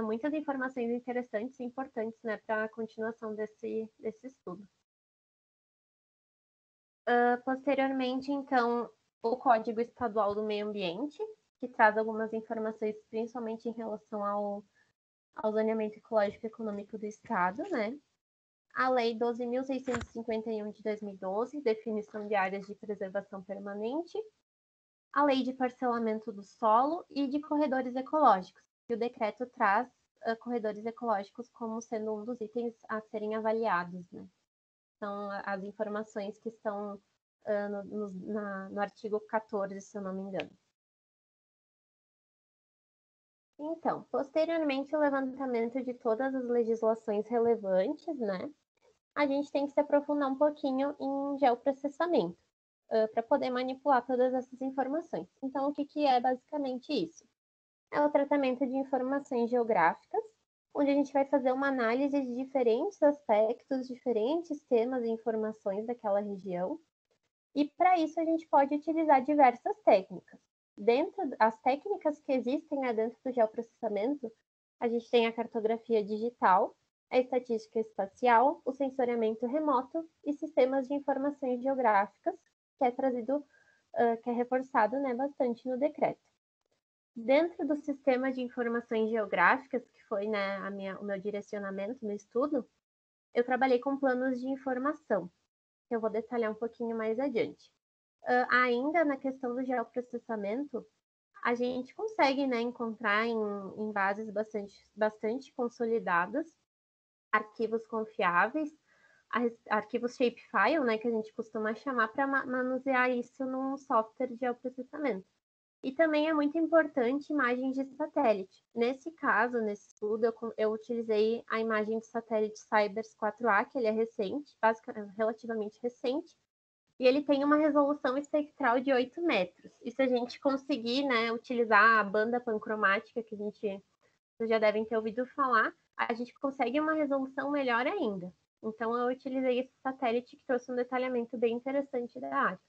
S4: muitas informações interessantes e importantes, né, para a continuação desse estudo. Posteriormente, então, o Código Estadual do Meio Ambiente, que traz algumas informações, principalmente em relação ao zoneamento ecológico e econômico do Estado, né? A Lei 12.651 de 2012, definição de áreas de preservação permanente, a Lei de Parcelamento do Solo e de corredores ecológicos, que o decreto traz corredores ecológicos como sendo um dos itens a serem avaliados, né? São as informações que estão no artigo 14, se eu não me engano. Então, posteriormente, o levantamento de todas as legislações relevantes, né? A gente tem que se aprofundar um pouquinho em geoprocessamento, para poder manipular todas essas informações. Então, o que é basicamente isso? É o tratamento de informações geográficas, onde a gente vai fazer uma análise de diferentes aspectos, diferentes temas e informações daquela região. E para isso a gente pode utilizar diversas técnicas. As técnicas que existem, né, dentro do geoprocessamento, a gente tem a cartografia digital, a estatística espacial, o sensoriamento remoto e sistemas de informações geográficas, que é trazido, que é reforçado, né, bastante no decreto. Dentro do sistema de informações geográficas, que foi, né, o meu direcionamento no estudo, eu trabalhei com planos de informação, que eu vou detalhar um pouquinho mais adiante. Ainda na questão do geoprocessamento, a gente consegue, né, encontrar em bases bastante consolidadas arquivos confiáveis, arquivos shapefile, né, que a gente costuma chamar, para manusear isso num software de geoprocessamento. E também é muito importante imagens de satélite. Nesse caso, nesse estudo, eu utilizei a imagem de satélite Cybers 4A, que ele é recente, relativamente recente, e ele tem uma resolução espectral de 8 metros. E se a gente conseguir, né, utilizar a banda pancromática, que vocês já devem ter ouvido falar, a gente consegue uma resolução melhor ainda. Então, eu utilizei esse satélite que trouxe um detalhamento bem interessante da área.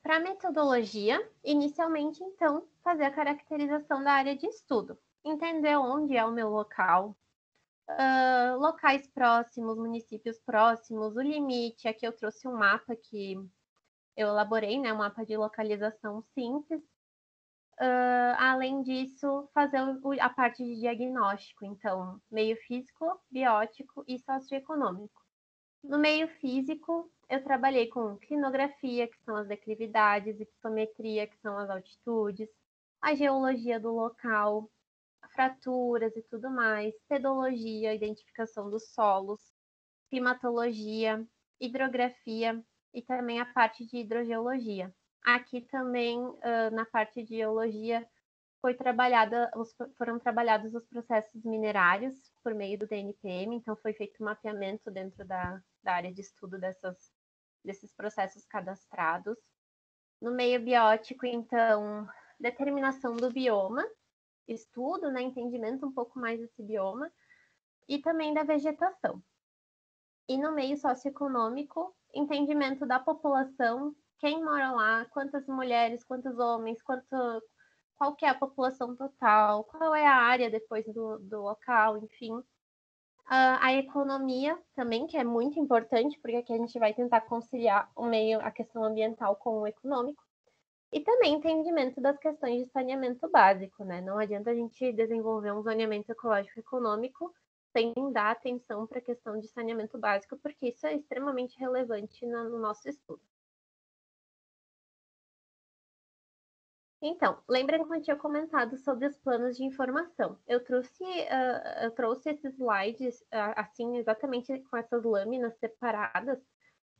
S4: Para a metodologia, inicialmente, então, fazer a caracterização da área de estudo. Entender onde é o meu local, locais próximos, municípios próximos, o limite. Aqui eu trouxe um mapa que eu elaborei, né, um mapa de localização simples. Além disso, fazer a parte de diagnóstico, então, meio físico, biótico e socioeconômico. No meio físico, eu trabalhei com clinografia, que são as declividades, hipometria, que são as altitudes, a geologia do local, fraturas e tudo mais, pedologia, identificação dos solos, climatologia, hidrografia e também a parte de hidrogeologia. Aqui também, na parte de geologia, foram trabalhados os processos minerários por meio do DNPM, então foi feito um mapeamento dentro da área de estudo desses processos cadastrados. No meio biótico, então, determinação do bioma, estudo, né, entendimento um pouco mais desse bioma, e também da vegetação. E no meio socioeconômico, entendimento da população, quem mora lá, quantas mulheres, quantos homens, qual que é a população total, qual é a área depois do local, enfim. A economia também, que é muito importante, porque aqui a gente vai tentar conciliar a questão ambiental com o econômico. E também entendimento das questões de saneamento básico, né? Não adianta a gente desenvolver um saneamento ecológico econômico sem dar atenção para a questão de saneamento básico, porque isso é extremamente relevante no nosso estudo. Então, lembra que eu tinha comentado sobre os planos de informação. Eu trouxe esses slides, assim, exatamente com essas lâminas separadas,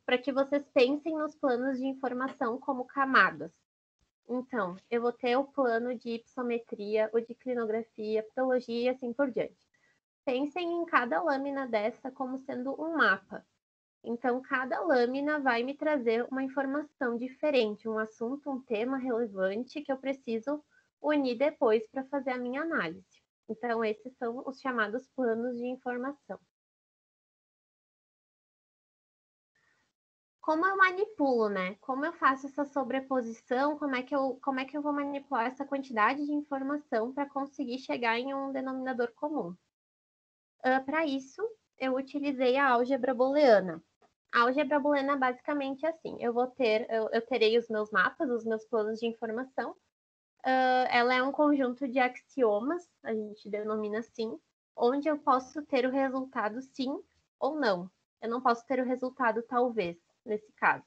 S4: para que vocês pensem nos planos de informação como camadas. Então, eu vou ter o plano de hipometria, o de clinografia, pedologia e assim por diante. Pensem em cada lâmina dessa como sendo um mapa. Então, cada lâmina vai me trazer uma informação diferente, um assunto, um tema relevante que eu preciso unir depois para fazer a minha análise. Então, esses são os chamados planos de informação. Como eu manipulo, né? Como eu faço essa sobreposição? Como é que eu vou manipular essa quantidade de informação para conseguir chegar em um denominador comum? Para isso, eu utilizei a álgebra booleana. A álgebra booleana basicamente é assim: eu terei os meus mapas, os meus planos de informação. Ela é um conjunto de axiomas, a gente denomina assim, onde eu posso ter o resultado sim ou não. Eu não posso ter o resultado talvez, nesse caso.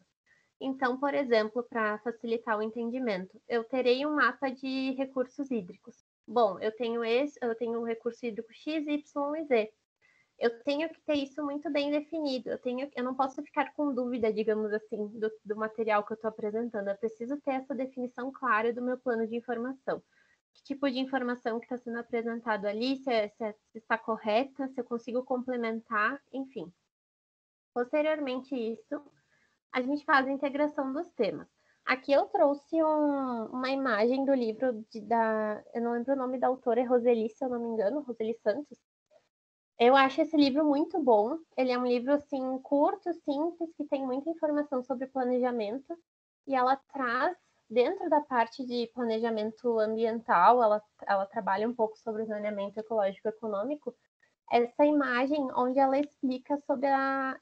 S4: Então, por exemplo, para facilitar o entendimento, eu terei um mapa de recursos hídricos. Bom, eu tenho o recurso hídrico X, Y e Z. Eu tenho que ter isso muito bem definido. Eu não posso ficar com dúvida, digamos assim, do material que eu estou apresentando. Eu preciso ter essa definição clara do meu plano de informação. Que tipo de informação que está sendo apresentado ali, se está correta, se eu consigo complementar, enfim. Posteriormente isso, a gente faz a integração dos temas. Aqui eu trouxe uma imagem do livro eu não lembro o nome da autora, é Roseli, se eu não me engano, Roseli Santos. Eu acho esse livro muito bom. Ele é um livro assim curto, simples, que tem muita informação sobre planejamento e ela traz dentro da parte de planejamento ambiental, ela trabalha um pouco sobre o zoneamento ecológico econômico. Essa imagem onde ela explica sobre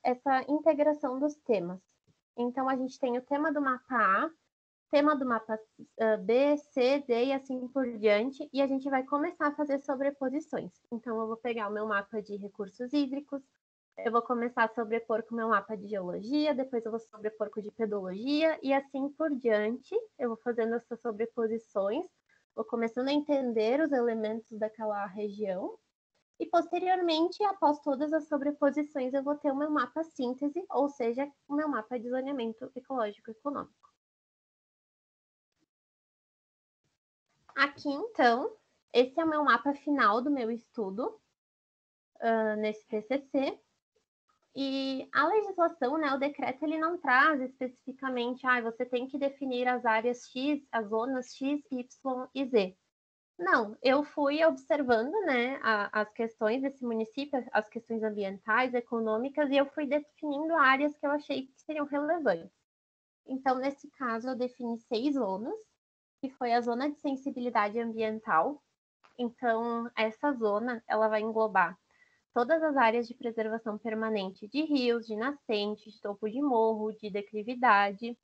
S4: essa integração dos temas. Então a gente tem o tema do mapa A, tema do mapa B, C, D e assim por diante, e a gente vai começar a fazer sobreposições. Então, eu vou pegar o meu mapa de recursos hídricos, eu vou começar a sobrepor com o meu mapa de geologia, depois eu vou sobrepor com o de pedologia, e assim por diante, eu vou fazendo essas sobreposições, vou começando a entender os elementos daquela região, e posteriormente, após todas as sobreposições, eu vou ter o meu mapa síntese, ou seja, o meu mapa de zoneamento ecológico econômico. Aqui, então, esse é o meu mapa final do meu estudo nesse TCC. E a legislação, né, o decreto, ele não traz especificamente, você tem que definir as áreas X, as zonas X, Y e Z. Não, eu fui observando, né, as questões desse município, as questões ambientais, econômicas, e eu fui definindo áreas que eu achei que seriam relevantes. Então, nesse caso, eu defini 6 zonas, que foi a zona de sensibilidade ambiental. Então, essa zona, ela vai englobar todas as áreas de preservação permanente de rios, de nascentes, de topo de morro, de declividade.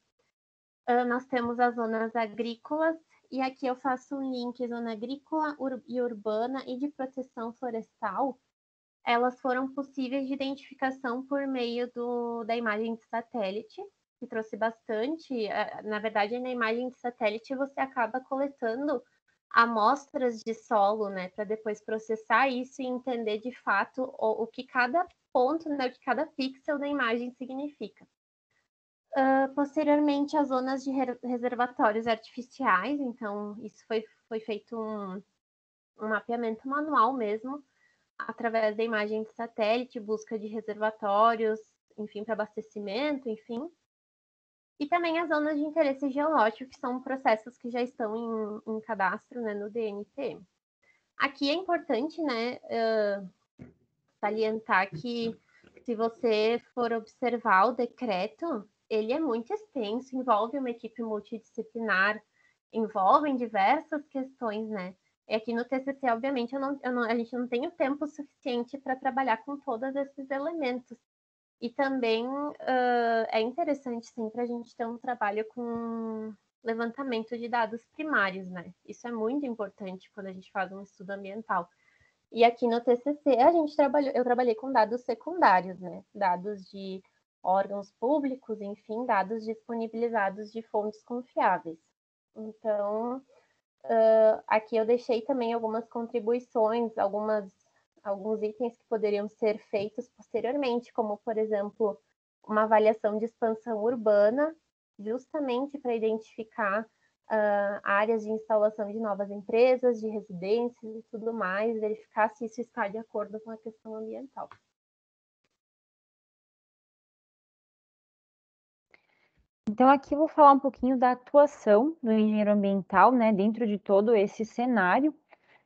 S4: Nós temos as zonas agrícolas, e aqui eu faço um link, zona agrícola e urbana e de proteção florestal. Elas foram possíveis de identificação por meio da imagem de satélite, que trouxe bastante. Na verdade, na imagem de satélite você acaba coletando amostras de solo, né, para depois processar isso e entender de fato o que cada ponto, né, o que cada pixel da imagem significa. Posteriormente, as zonas de reservatórios artificiais, então isso foi feito um mapeamento manual mesmo, através da imagem de satélite, busca de reservatórios, enfim, para abastecimento, enfim. E também as zonas de interesse geológico, que são processos que já estão em cadastro, né, no DNT. Aqui é importante, né, salientar que se você for observar o decreto, ele é muito extenso, envolve uma equipe multidisciplinar, envolvem diversas questões, né? E aqui no TCC, obviamente, a gente não tem o tempo suficiente para trabalhar com todos esses elementos. E também é interessante sempre a gente ter um trabalho com levantamento de dados primários, né? Isso é muito importante quando a gente faz um estudo ambiental. E aqui no TCC eu trabalhei com dados secundários, né? Dados de órgãos públicos, enfim, dados disponibilizados de fontes confiáveis. Então, aqui eu deixei também algumas contribuições, alguns itens que poderiam ser feitos posteriormente, como, por exemplo, uma avaliação de expansão urbana, justamente para identificar áreas de instalação de novas empresas, de residências e tudo mais, verificar se isso está de acordo com a questão ambiental.
S3: Então, aqui eu vou falar um pouquinho da atuação do engenheiro ambiental, né, dentro de todo esse cenário,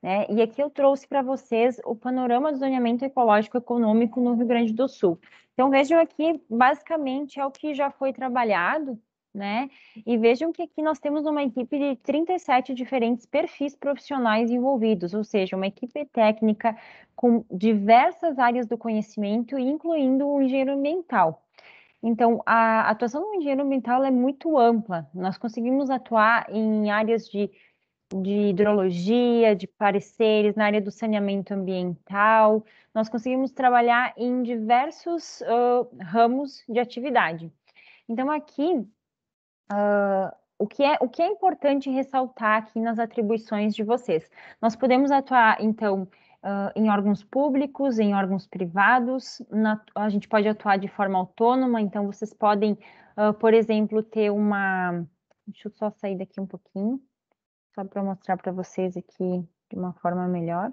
S3: né, e aqui eu trouxe para vocês o panorama do zoneamento ecológico econômico no Rio Grande do Sul. Então, vejam aqui, basicamente, é o que já foi trabalhado, né, e vejam que aqui nós temos uma equipe de 37 diferentes perfis profissionais envolvidos, ou seja, uma equipe técnica com diversas áreas do conhecimento, incluindo o engenheiro ambiental. Então, a atuação do engenheiro ambiental é muito ampla. Nós conseguimos atuar em áreas de hidrologia, de pareceres, na área do saneamento ambiental. Nós conseguimos trabalhar em diversos ramos de atividade. Então, aqui, o que é importante ressaltar aqui nas atribuições de vocês? Nós podemos atuar, então, em órgãos públicos, em órgãos privados, a gente pode atuar de forma autônoma, então vocês podem, por exemplo, ter uma. Deixa eu só sair daqui um pouquinho, só para mostrar para vocês aqui de uma forma melhor.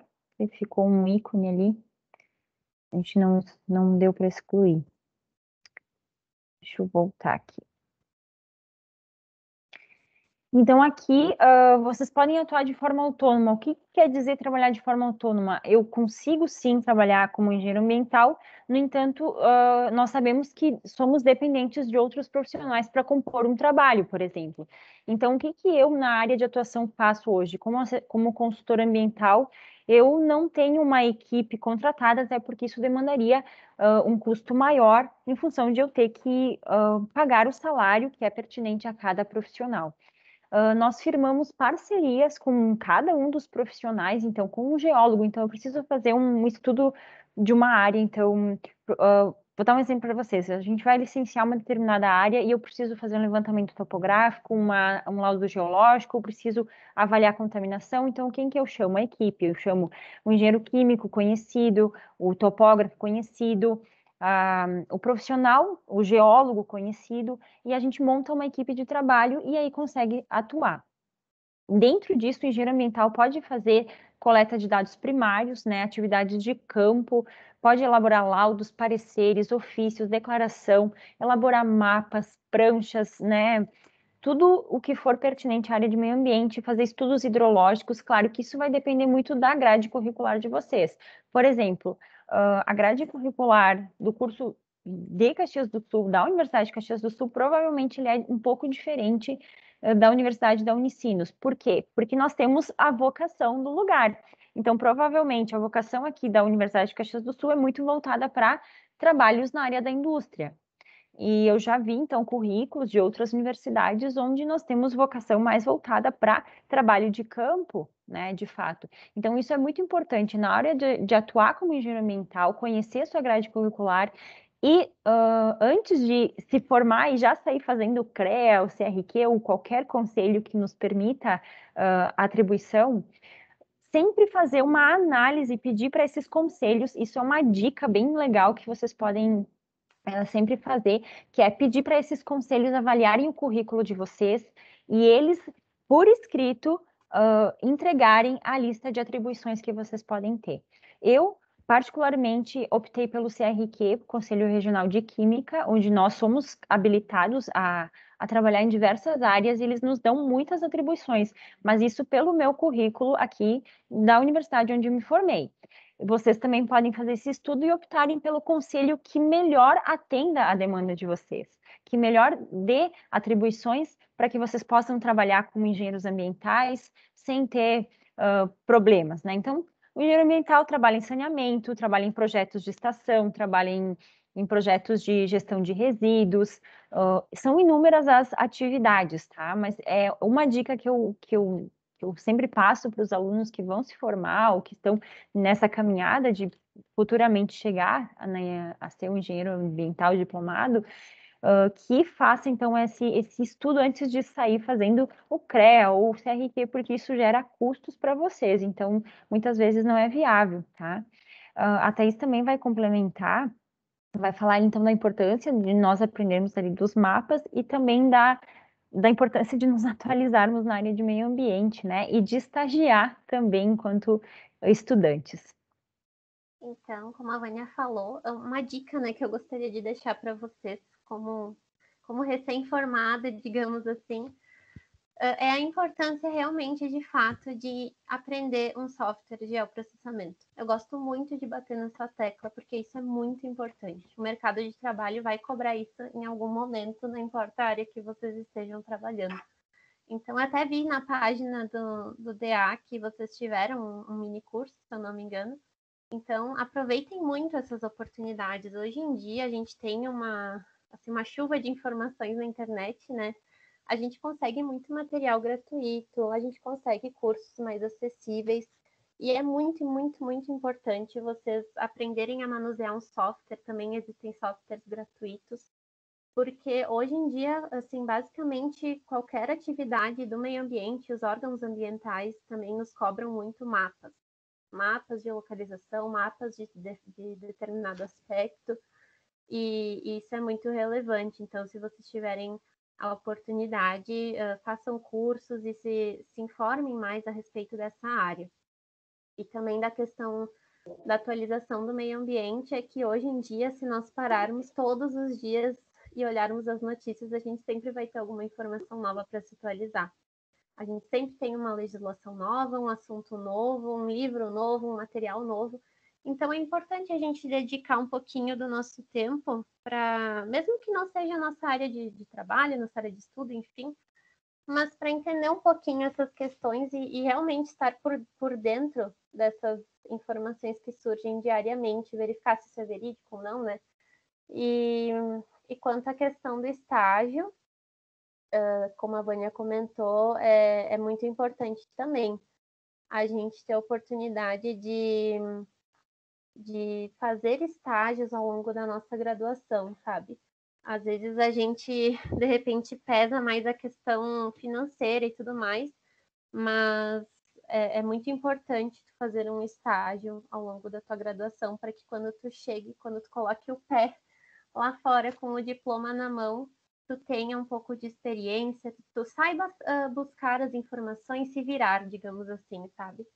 S3: Ficou um ícone ali, a gente não deu para excluir. Deixa eu voltar aqui. Então, aqui, vocês podem atuar de forma autônoma. O que quer dizer trabalhar de forma autônoma? Eu consigo, sim, trabalhar como engenheiro ambiental, no entanto, nós sabemos que somos dependentes de outros profissionais para compor um trabalho, por exemplo. Então, o que eu, na área de atuação, faço hoje? Como consultora ambiental, eu não tenho uma equipe contratada, até porque isso demandaria um custo maior, em função de eu ter que pagar o salário que é pertinente a cada profissional. Nós firmamos parcerias com cada um dos profissionais, então, com um geólogo, então, eu preciso fazer um estudo de uma área, então, vou dar um exemplo para vocês, a gente vai licenciar uma determinada área e eu preciso fazer um levantamento topográfico, um laudo geológico, eu preciso avaliar a contaminação, então, quem que eu chamo? A equipe, eu chamo o engenheiro químico conhecido, o topógrafo conhecido, o profissional, o geólogo conhecido, e a gente monta uma equipe de trabalho e aí consegue atuar. Dentro disso, o engenheiro ambiental pode fazer coleta de dados primários, né, atividades de campo, pode elaborar laudos, pareceres, ofícios, declaração, elaborar mapas, pranchas, né, tudo o que for pertinente à área de meio ambiente, fazer estudos hidrológicos, claro que isso vai depender muito da grade curricular de vocês. Por exemplo, a grade curricular do curso de Caxias do Sul, da Universidade de Caxias do Sul, provavelmente ele é um pouco diferente da Universidade da Unicinos. Por quê? Porque nós temos a vocação do lugar. Então, provavelmente, a vocação aqui da Universidade de Caxias do Sul é muito voltada para trabalhos na área da indústria. E eu já vi, então, currículos de outras universidades onde nós temos vocação mais voltada para trabalho de campo, né, de fato. Então, isso é muito importante na hora de atuar como engenheiro ambiental, conhecer a sua grade curricular e, antes de se formar e já sair fazendo o CREA, o CRQ ou qualquer conselho que nos permita atribuição, sempre fazer uma análise e pedir para esses conselhos. Isso é uma dica bem legal que vocês podem sempre fazer, que é pedir para esses conselhos avaliarem o currículo de vocês e eles, por escrito, entregarem a lista de atribuições que vocês podem ter. Eu, particularmente, optei pelo CRQ, Conselho Regional de Química, onde nós somos habilitados a trabalhar em diversas áreas e eles nos dão muitas atribuições, mas isso pelo meu currículo aqui da universidade onde eu me formei. Vocês também podem fazer esse estudo e optarem pelo conselho que melhor atenda à demanda de vocês, que melhor dê atribuições para que vocês possam trabalhar como engenheiros ambientais sem ter problemas, né? Então, o engenheiro ambiental trabalha em saneamento, trabalha em projetos de estação, trabalha em projetos de gestão de resíduos, são inúmeras as atividades, tá? Mas é uma dica que eu sempre passo para os alunos que vão se formar ou que estão nessa caminhada de futuramente chegar, né, a ser um engenheiro ambiental diplomado, que faça, então, esse estudo antes de sair fazendo o CREA ou o CRQ, porque isso gera custos para vocês, então, muitas vezes não é viável, tá? A Thaís também vai complementar, vai falar, então, da importância de nós aprendermos ali dos mapas e também da importância de nos atualizarmos na área de meio ambiente, né? E de estagiar também enquanto estudantes.
S4: Então, como a Vânia falou, uma dica, né, que eu gostaria de deixar para vocês como como recém-formada, digamos assim, é a importância realmente, de fato, de aprender um software de geoprocessamento. Eu gosto muito de bater nessa tecla, porque isso é muito importante. O mercado de trabalho vai cobrar isso em algum momento, não importa a área que vocês estejam trabalhando. Então, até vi na página do DA que vocês tiveram um mini curso, se eu não me engano. Então, aproveitem muito essas oportunidades. Hoje em dia, a gente tem uma chuva de informações na internet, né? A gente consegue muito material gratuito, a gente consegue cursos mais acessíveis, e é muito, muito, muito importante vocês aprenderem a manusear um software. Também existem softwares gratuitos, porque hoje em dia, assim, basicamente qualquer atividade do meio ambiente, os órgãos ambientais também nos cobram muito mapas de localização, mapas de determinado aspecto, e isso é muito relevante. Então, se vocês tiverem a oportunidade, façam cursos e se informem mais a respeito dessa área. E também da questão da atualização do meio ambiente, é que hoje em dia, se nós pararmos todos os dias e olharmos as notícias, a gente sempre vai ter alguma informação nova para se atualizar. A gente sempre tem uma legislação nova, um assunto novo, um livro novo, um material novo. Então, é importante a gente dedicar um pouquinho do nosso tempo para, mesmo que não seja a nossa área de trabalho, nossa área de estudo, enfim, mas para entender um pouquinho essas questões e realmente estar por dentro dessas informações que surgem diariamente, verificar se isso é verídico ou não, né? E quanto à questão do estágio, como a Vânia comentou, é muito importante também a gente ter a oportunidade de fazer estágios ao longo da nossa graduação, sabe? Às vezes a gente, de repente, pesa mais a questão financeira e tudo mais, mas é muito importante tu fazer um estágio ao longo da tua graduação, para que quando tu chegue, quando tu coloque o pé lá fora com o diploma na mão, tu tenha um pouco de experiência, tu saiba buscar as informações, se virar, digamos assim, sabe?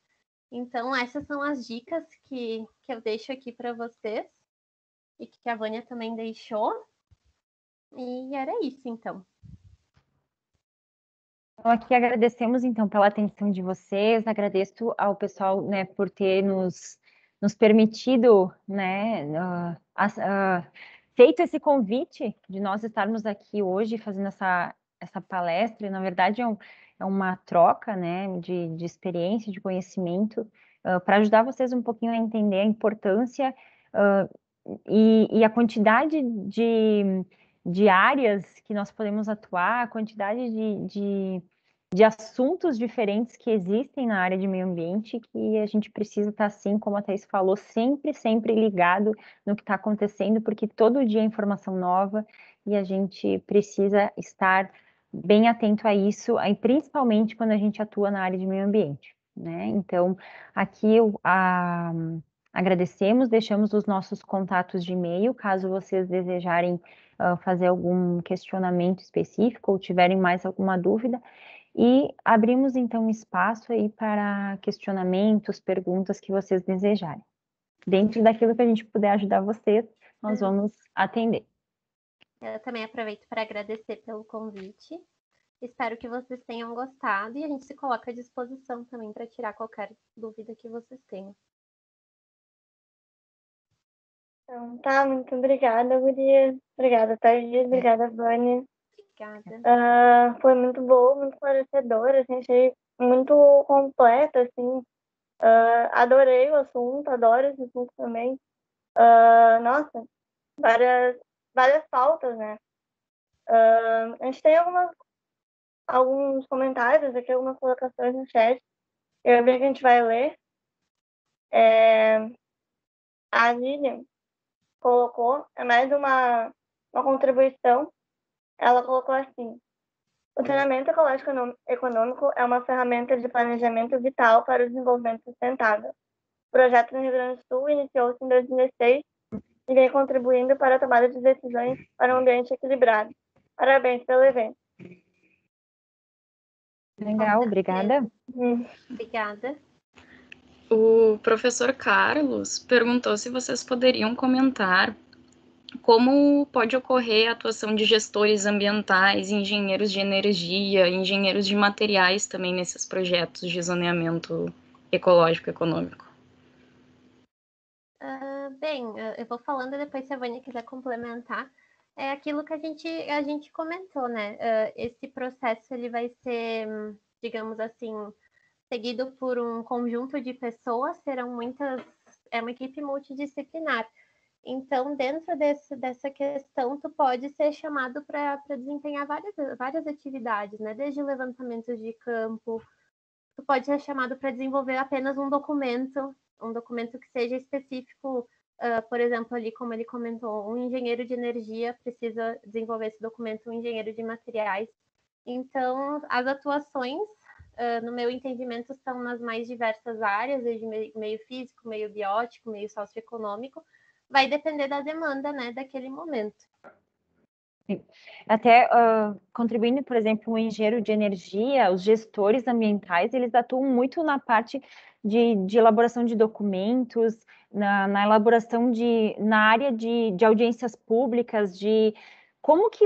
S4: Então, essas são as dicas que eu deixo aqui para vocês, e que a Vânia também deixou. E era isso, então.
S3: Então, aqui agradecemos, então, pela atenção de vocês, agradeço ao pessoal, né, por ter nos permitido, né, feito esse convite de nós estarmos aqui hoje fazendo essa palestra. E, na verdade, é uma troca, né, de experiência, de conhecimento, para ajudar vocês um pouquinho a entender a importância e a quantidade de áreas que nós podemos atuar, a quantidade de assuntos diferentes que existem na área de meio ambiente, que a gente precisa estar, assim, como a Thaís falou, sempre, sempre ligado no que está acontecendo, porque todo dia é informação nova e a gente precisa estar bem atento a isso, aí, principalmente quando a gente atua na área de meio ambiente, né? Então, aqui agradecemos, deixamos os nossos contatos de e-mail, caso vocês desejarem fazer algum questionamento específico ou tiverem mais alguma dúvida, e abrimos então espaço aí para questionamentos, perguntas que vocês desejarem. Dentro daquilo que a gente puder ajudar vocês, nós vamos atender.
S4: Eu também aproveito para agradecer pelo convite. Espero que vocês tenham gostado, e a gente se coloca à disposição também para tirar qualquer dúvida que vocês tenham.
S2: Então, tá, muito obrigada, Guria. Obrigada, Thaís. Obrigada, Vânia.
S4: Obrigada.
S2: Foi muito boa, muito esclarecedora, assim, achei muito completa, assim. Adorei o assunto, adoro esse assunto também. Nossa, várias pautas, né? A gente tem alguns comentários aqui, algumas colocações no chat. Eu vi que a gente vai ler. A Lilian colocou, é mais uma contribuição. Ela colocou assim: o treinamento ecológico econômico é uma ferramenta de planejamento vital para o desenvolvimento sustentável. O projeto no Rio Grande do Sul iniciou-se em 2016 e vem contribuindo para a tomada de decisões para um ambiente equilibrado. Parabéns pelo evento.
S3: Legal, obrigada.
S4: Obrigada.
S1: O professor Carlos perguntou se vocês poderiam comentar como pode ocorrer a atuação de gestores ambientais, engenheiros de energia, engenheiros de materiais também nesses projetos de zoneamento ecológico econômico?
S4: Bem, eu vou falando depois se a Vânia quiser complementar. É aquilo que a gente comentou, né? Esse processo ele vai ser, digamos assim, seguido por um conjunto de pessoas, serão muitas, é uma equipe multidisciplinar. Então, dentro dessa questão, tu pode ser chamado para desempenhar várias atividades, né? Desde levantamentos de campo, tu pode ser chamado para desenvolver apenas um documento que seja específico, por exemplo, ali como ele comentou, um engenheiro de energia precisa desenvolver esse documento, um engenheiro de materiais. Então, as atuações, no meu entendimento, são nas mais diversas áreas, desde meio físico, meio biótico, meio socioeconômico, vai depender da demanda, né, daquele momento.
S3: Sim. Até contribuindo, por exemplo, o engenheiro de energia, os gestores ambientais, eles atuam muito na parte de elaboração de documentos, na elaboração na área de audiências públicas, de como que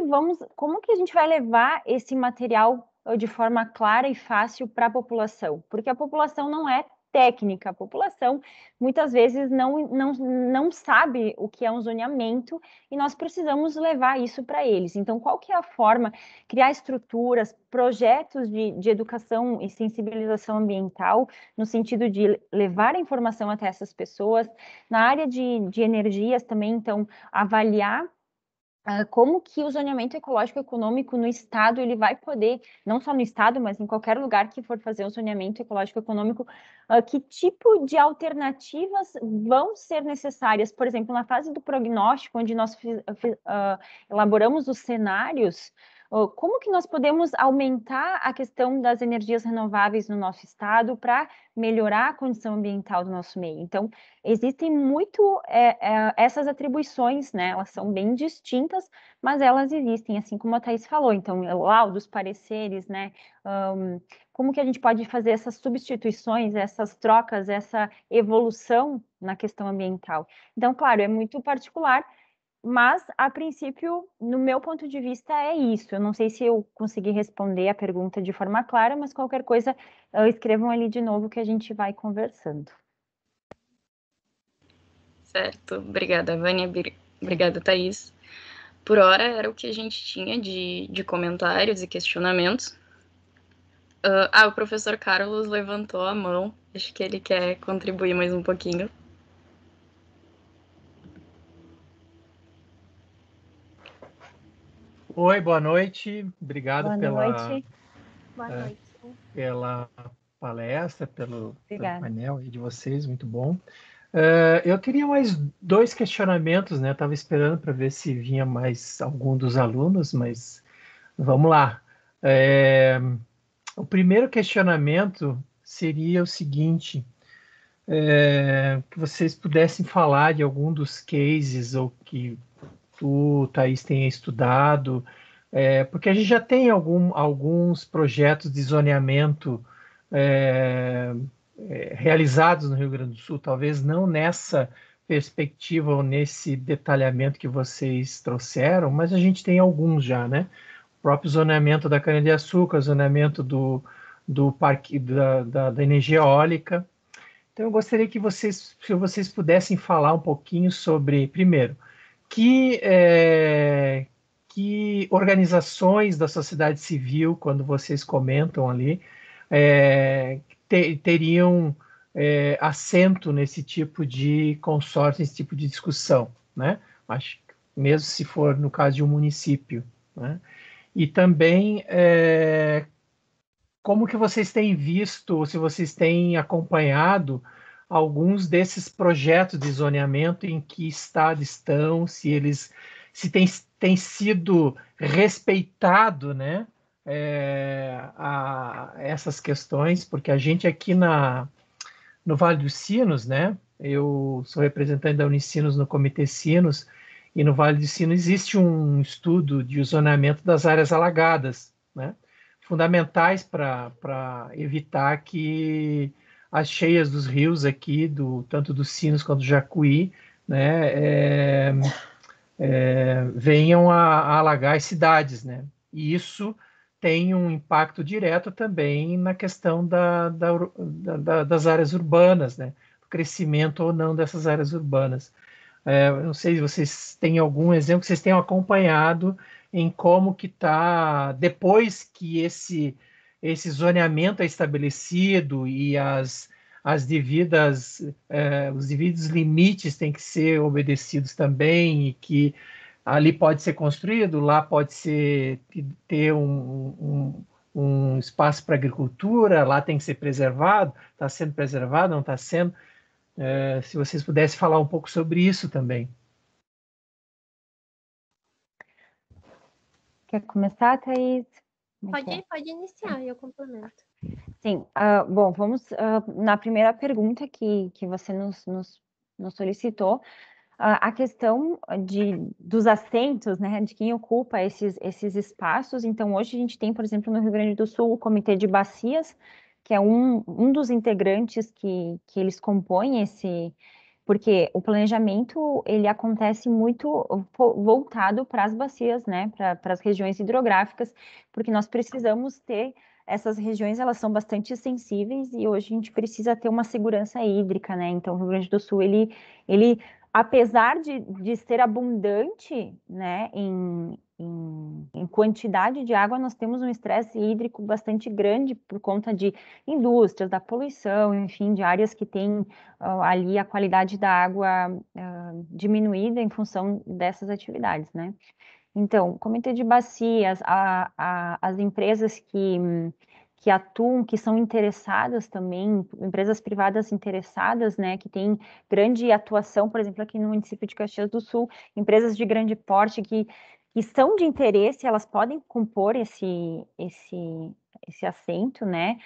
S3: a gente vai levar esse material de forma clara e fácil para a população, porque a população não é técnica, a população muitas vezes não sabe o que é um zoneamento e nós precisamos levar isso para eles. Então, qual que é a forma? Criar estruturas, projetos de educação e sensibilização ambiental, no sentido de levar a informação até essas pessoas. Na área de energias também, então, avaliar como que o zoneamento ecológico econômico no estado ele vai poder, não só no estado, mas em qualquer lugar que for fazer o zoneamento ecológico econômico, que tipo de alternativas vão ser necessárias? Por exemplo, na fase do prognóstico, onde nós elaboramos os cenários, como que nós podemos aumentar a questão das energias renováveis no nosso estado para melhorar a condição ambiental do nosso meio? Então, existem muito essas atribuições, né? Elas são bem distintas, mas elas existem, assim como a Thais falou. Então, laudos, pareceres, né? Como que a gente pode fazer essas substituições, essas trocas, essa evolução na questão ambiental? Então, claro, é muito particular, mas, a princípio, no meu ponto de vista, é isso. Eu não sei se eu consegui responder a pergunta de forma clara, mas qualquer coisa, escrevam ali de novo que a gente vai conversando.
S1: Certo, obrigada, Vânia, obrigada, Thaís. Por hora era o que a gente tinha de comentários e questionamentos. O professor Carlos levantou a mão, acho que ele quer contribuir mais um pouquinho.
S6: Oi, boa noite. Obrigado
S3: Boa noite.
S4: Boa noite.
S6: Pela palestra, pelo painel aí de vocês, muito bom. Eu teria mais 2 questionamentos, né? Estava esperando para ver se vinha mais algum dos alunos, mas vamos lá. O primeiro questionamento seria o seguinte: que vocês pudessem falar de algum dos cases ou que tu, Thaís, tenha estudado, porque a gente já tem alguns projetos de zoneamento realizados no Rio Grande do Sul, talvez não nessa perspectiva ou nesse detalhamento que vocês trouxeram, mas a gente tem alguns já, né? O próprio zoneamento da cana-de-açúcar, zoneamento do parque da energia eólica. Então, eu gostaria que se vocês pudessem falar um pouquinho sobre, primeiro, que organizações da sociedade civil, quando vocês comentam ali, teriam assento nesse tipo de consórcio, nesse tipo de discussão, né? Acho que mesmo se for no caso de um município, né? E também como que vocês têm visto, se vocês têm acompanhado alguns desses projetos de zoneamento, em que estado estão, se tem sido respeitado, né, essas questões, porque a gente aqui no Vale dos Sinos, né, eu sou representante da Unicinos no Comitê Sinos, e no Vale dos Sinos existe um estudo de zoneamento das áreas alagadas, né, fundamentais para evitar que as cheias dos rios aqui, tanto dos Sinos quanto do Jacuí, né, venham a alagar as cidades, né? E isso tem um impacto direto também na questão das áreas urbanas, né? O crescimento ou não dessas áreas urbanas. Eu não sei se vocês têm algum exemplo que vocês tenham acompanhado em como que está, depois que esse zoneamento é estabelecido e os devidos limites têm que ser obedecidos também, e que ali pode ser construído, lá pode ser ter um espaço para agricultura, lá tem que ser preservado, está sendo preservado, não está sendo. Se vocês pudessem falar um pouco sobre isso também.
S3: Quer começar, Thaís?
S4: Pode iniciar, eu complemento.
S3: Sim, bom, vamos na primeira pergunta que você nos solicitou, a questão dos assentos, né, de quem ocupa esses espaços. Então, hoje a gente tem, por exemplo, no Rio Grande do Sul, o Comitê de Bacias, que é um dos integrantes que eles compõem porque o planejamento, ele acontece muito voltado para as bacias, né, para as regiões hidrográficas, porque nós precisamos ter essas regiões, elas são bastante sensíveis e hoje a gente precisa ter uma segurança hídrica, né? Então, o Rio Grande do Sul, ele apesar de ser abundante, né, em quantidade de água, nós temos um estresse hídrico bastante grande por conta de indústrias, da poluição, enfim, de áreas que têm ali a qualidade da água diminuída em função dessas atividades, né? Então, o Comitê de Bacias, as empresas que atuam, que são interessadas também, empresas privadas interessadas, né, que têm grande atuação, por exemplo, aqui no município de Caxias do Sul, empresas de grande porte que são de interesse, elas podem compor esse assento, né?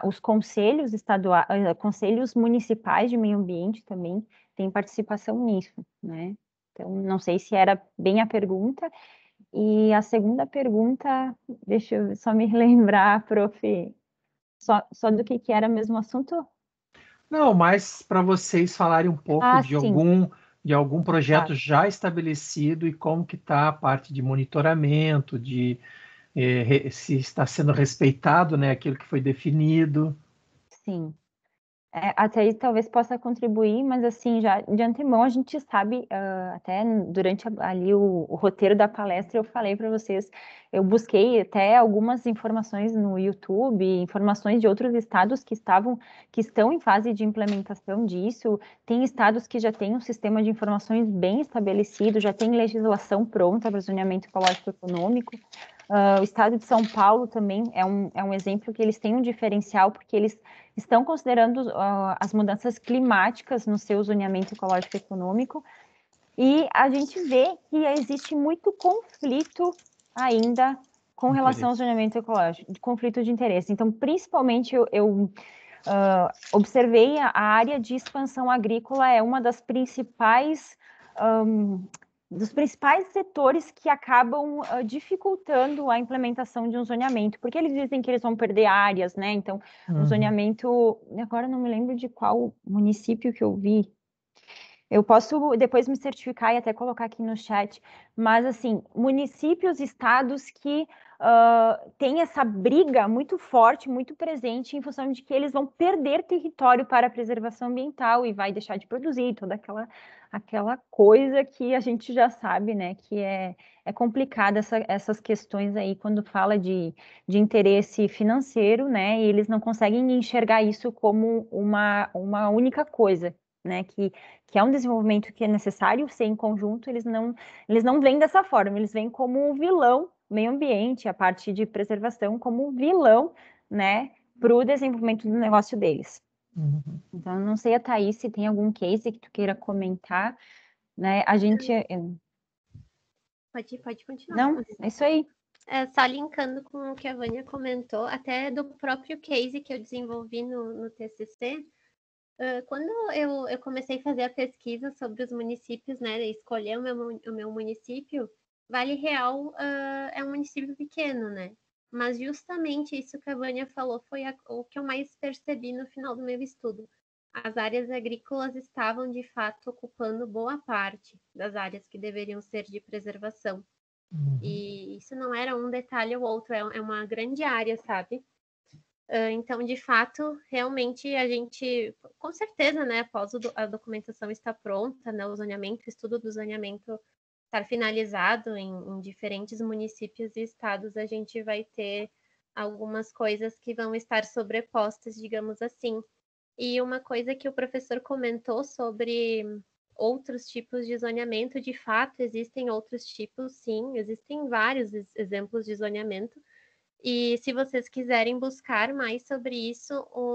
S3: Os conselhos estaduais, conselhos municipais de meio ambiente também têm participação nisso, né? Então, não sei se era bem a pergunta. E a segunda pergunta, deixa eu só me lembrar, prof, só do que era mesmo o assunto?
S6: Não, mas para vocês falarem um pouco
S3: Sim.
S6: de algum projeto já estabelecido e como que está a parte de monitoramento, se está sendo respeitado, né, aquilo que foi definido.
S3: Sim. Até aí talvez possa contribuir, mas assim, já de antemão a gente sabe, até durante ali o roteiro da palestra eu falei para vocês, eu busquei até algumas informações no YouTube, informações de outros estados que estão em fase de implementação disso, tem estados que já têm um sistema de informações bem estabelecido, já tem legislação pronta para o zoneamento ecológico econômico. O estado de São Paulo também é um exemplo que eles têm um diferencial, porque eles estão considerando as mudanças climáticas no seu zoneamento ecológico econômico, e a gente vê que existe muito conflito ainda com relação ao zoneamento ecológico, de conflito de interesse. Então, principalmente, eu observei a área de expansão agrícola é uma das principais dos principais setores que acabam dificultando a implementação de um zoneamento, porque eles dizem que eles vão perder áreas, né? Então, o zoneamento, agora não me lembro de qual município que eu vi. Eu posso depois me certificar e até colocar aqui no chat, mas assim, municípios, estados que têm essa briga muito forte, muito presente, em função de que eles vão perder território para a preservação ambiental e vai deixar de produzir toda aquela coisa que a gente já sabe, né, que é complicada essas questões aí quando fala de interesse financeiro, né, e eles não conseguem enxergar isso como uma única coisa, né, que é um desenvolvimento que é necessário ser em conjunto, eles não veem dessa forma, eles veem como vilão meio ambiente, a parte de preservação como vilão, né, para o desenvolvimento do negócio deles. Então, não sei, a Thaís, se tem algum case que tu queira comentar, né, a gente...
S4: Pode continuar.
S3: Não, é isso aí.
S4: Só linkando com o que a Vânia comentou, até do próprio case que eu desenvolvi no TCC, quando eu comecei a fazer a pesquisa sobre os municípios, né, escolher o meu município, Vale Real é um município pequeno, né? Mas justamente isso que a Vânia falou foi o que eu mais percebi no final do meu estudo. as áreas agrícolas estavam, de fato, ocupando boa parte das áreas que deveriam ser de preservação. E isso não era um detalhe ou outro, é uma grande área, sabe? Então, de fato, realmente a gente, com certeza, né, após a documentação estar pronta, né, o estudo do zoneamento estar finalizado em diferentes municípios e estados, a gente vai ter algumas coisas que vão estar sobrepostas, digamos assim. E uma coisa que o professor comentou sobre outros tipos de zoneamento, de fato, existem outros tipos, sim, existem vários exemplos de zoneamento. E se vocês quiserem buscar mais sobre isso,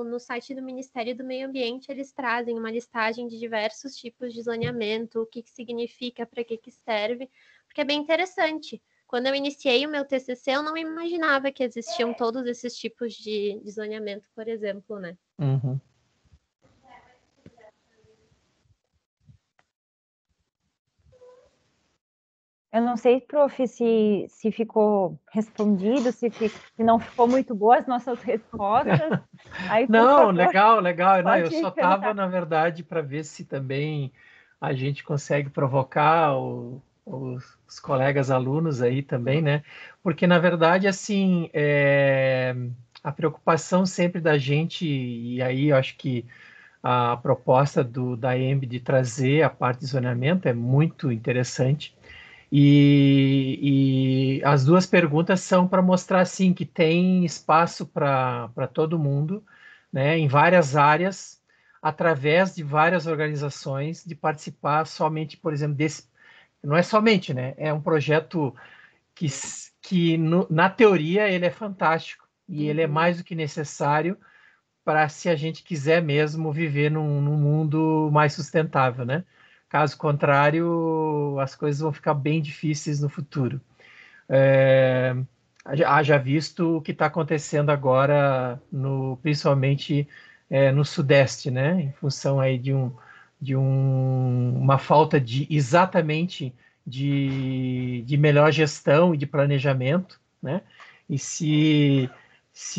S4: no site do Ministério do Meio Ambiente, eles trazem uma listagem de diversos tipos de zoneamento, o que significa, para que serve, porque é bem interessante. Quando eu iniciei o meu TCC, eu não imaginava que existiam todos esses tipos de zoneamento, por exemplo, né?
S6: Uhum.
S3: Eu não sei, prof, se ficou respondido, se não ficou muito boa as nossas respostas. Aí, por
S6: Não,
S3: favor,
S6: legal. Não, eu
S3: pode
S6: só estava,
S3: perguntar.
S6: na verdade, para ver se também a gente consegue provocar os colegas alunos aí também, né? Porque, na verdade, assim, a preocupação sempre da gente, e aí eu acho que a proposta da EMB de trazer a parte de zoneamento é muito interessante. E as duas perguntas são para mostrar assim que tem espaço para todo mundo, né, em várias áreas, através de várias organizações, de participar somente, por exemplo, desse. Não é somente, né? É um projeto que na teoria ele é fantástico e ele é mais do que necessário para se a gente quiser mesmo viver num mundo mais sustentável, né? Caso contrário, as coisas vão ficar bem difíceis no futuro. Haja visto o que está acontecendo agora, principalmente no Sudeste, né? Em função aí uma falta exatamente de melhor gestão e de planejamento, né? E se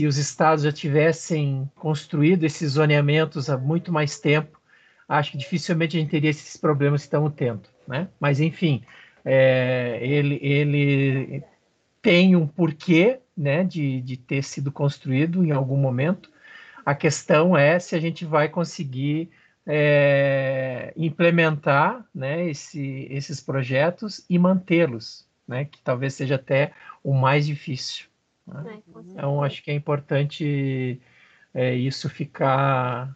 S6: os estados já tivessem construído esses zoneamentos há muito mais tempo, acho que dificilmente a gente teria esses problemas que estamos tendo, né? Mas, enfim, ele tem um porquê, né, de ter sido construído em algum momento. A questão é se a gente vai conseguir implementar, né, esses projetos e mantê-los, né, que talvez seja até o mais difícil, né? Então, acho que é importante isso ficar...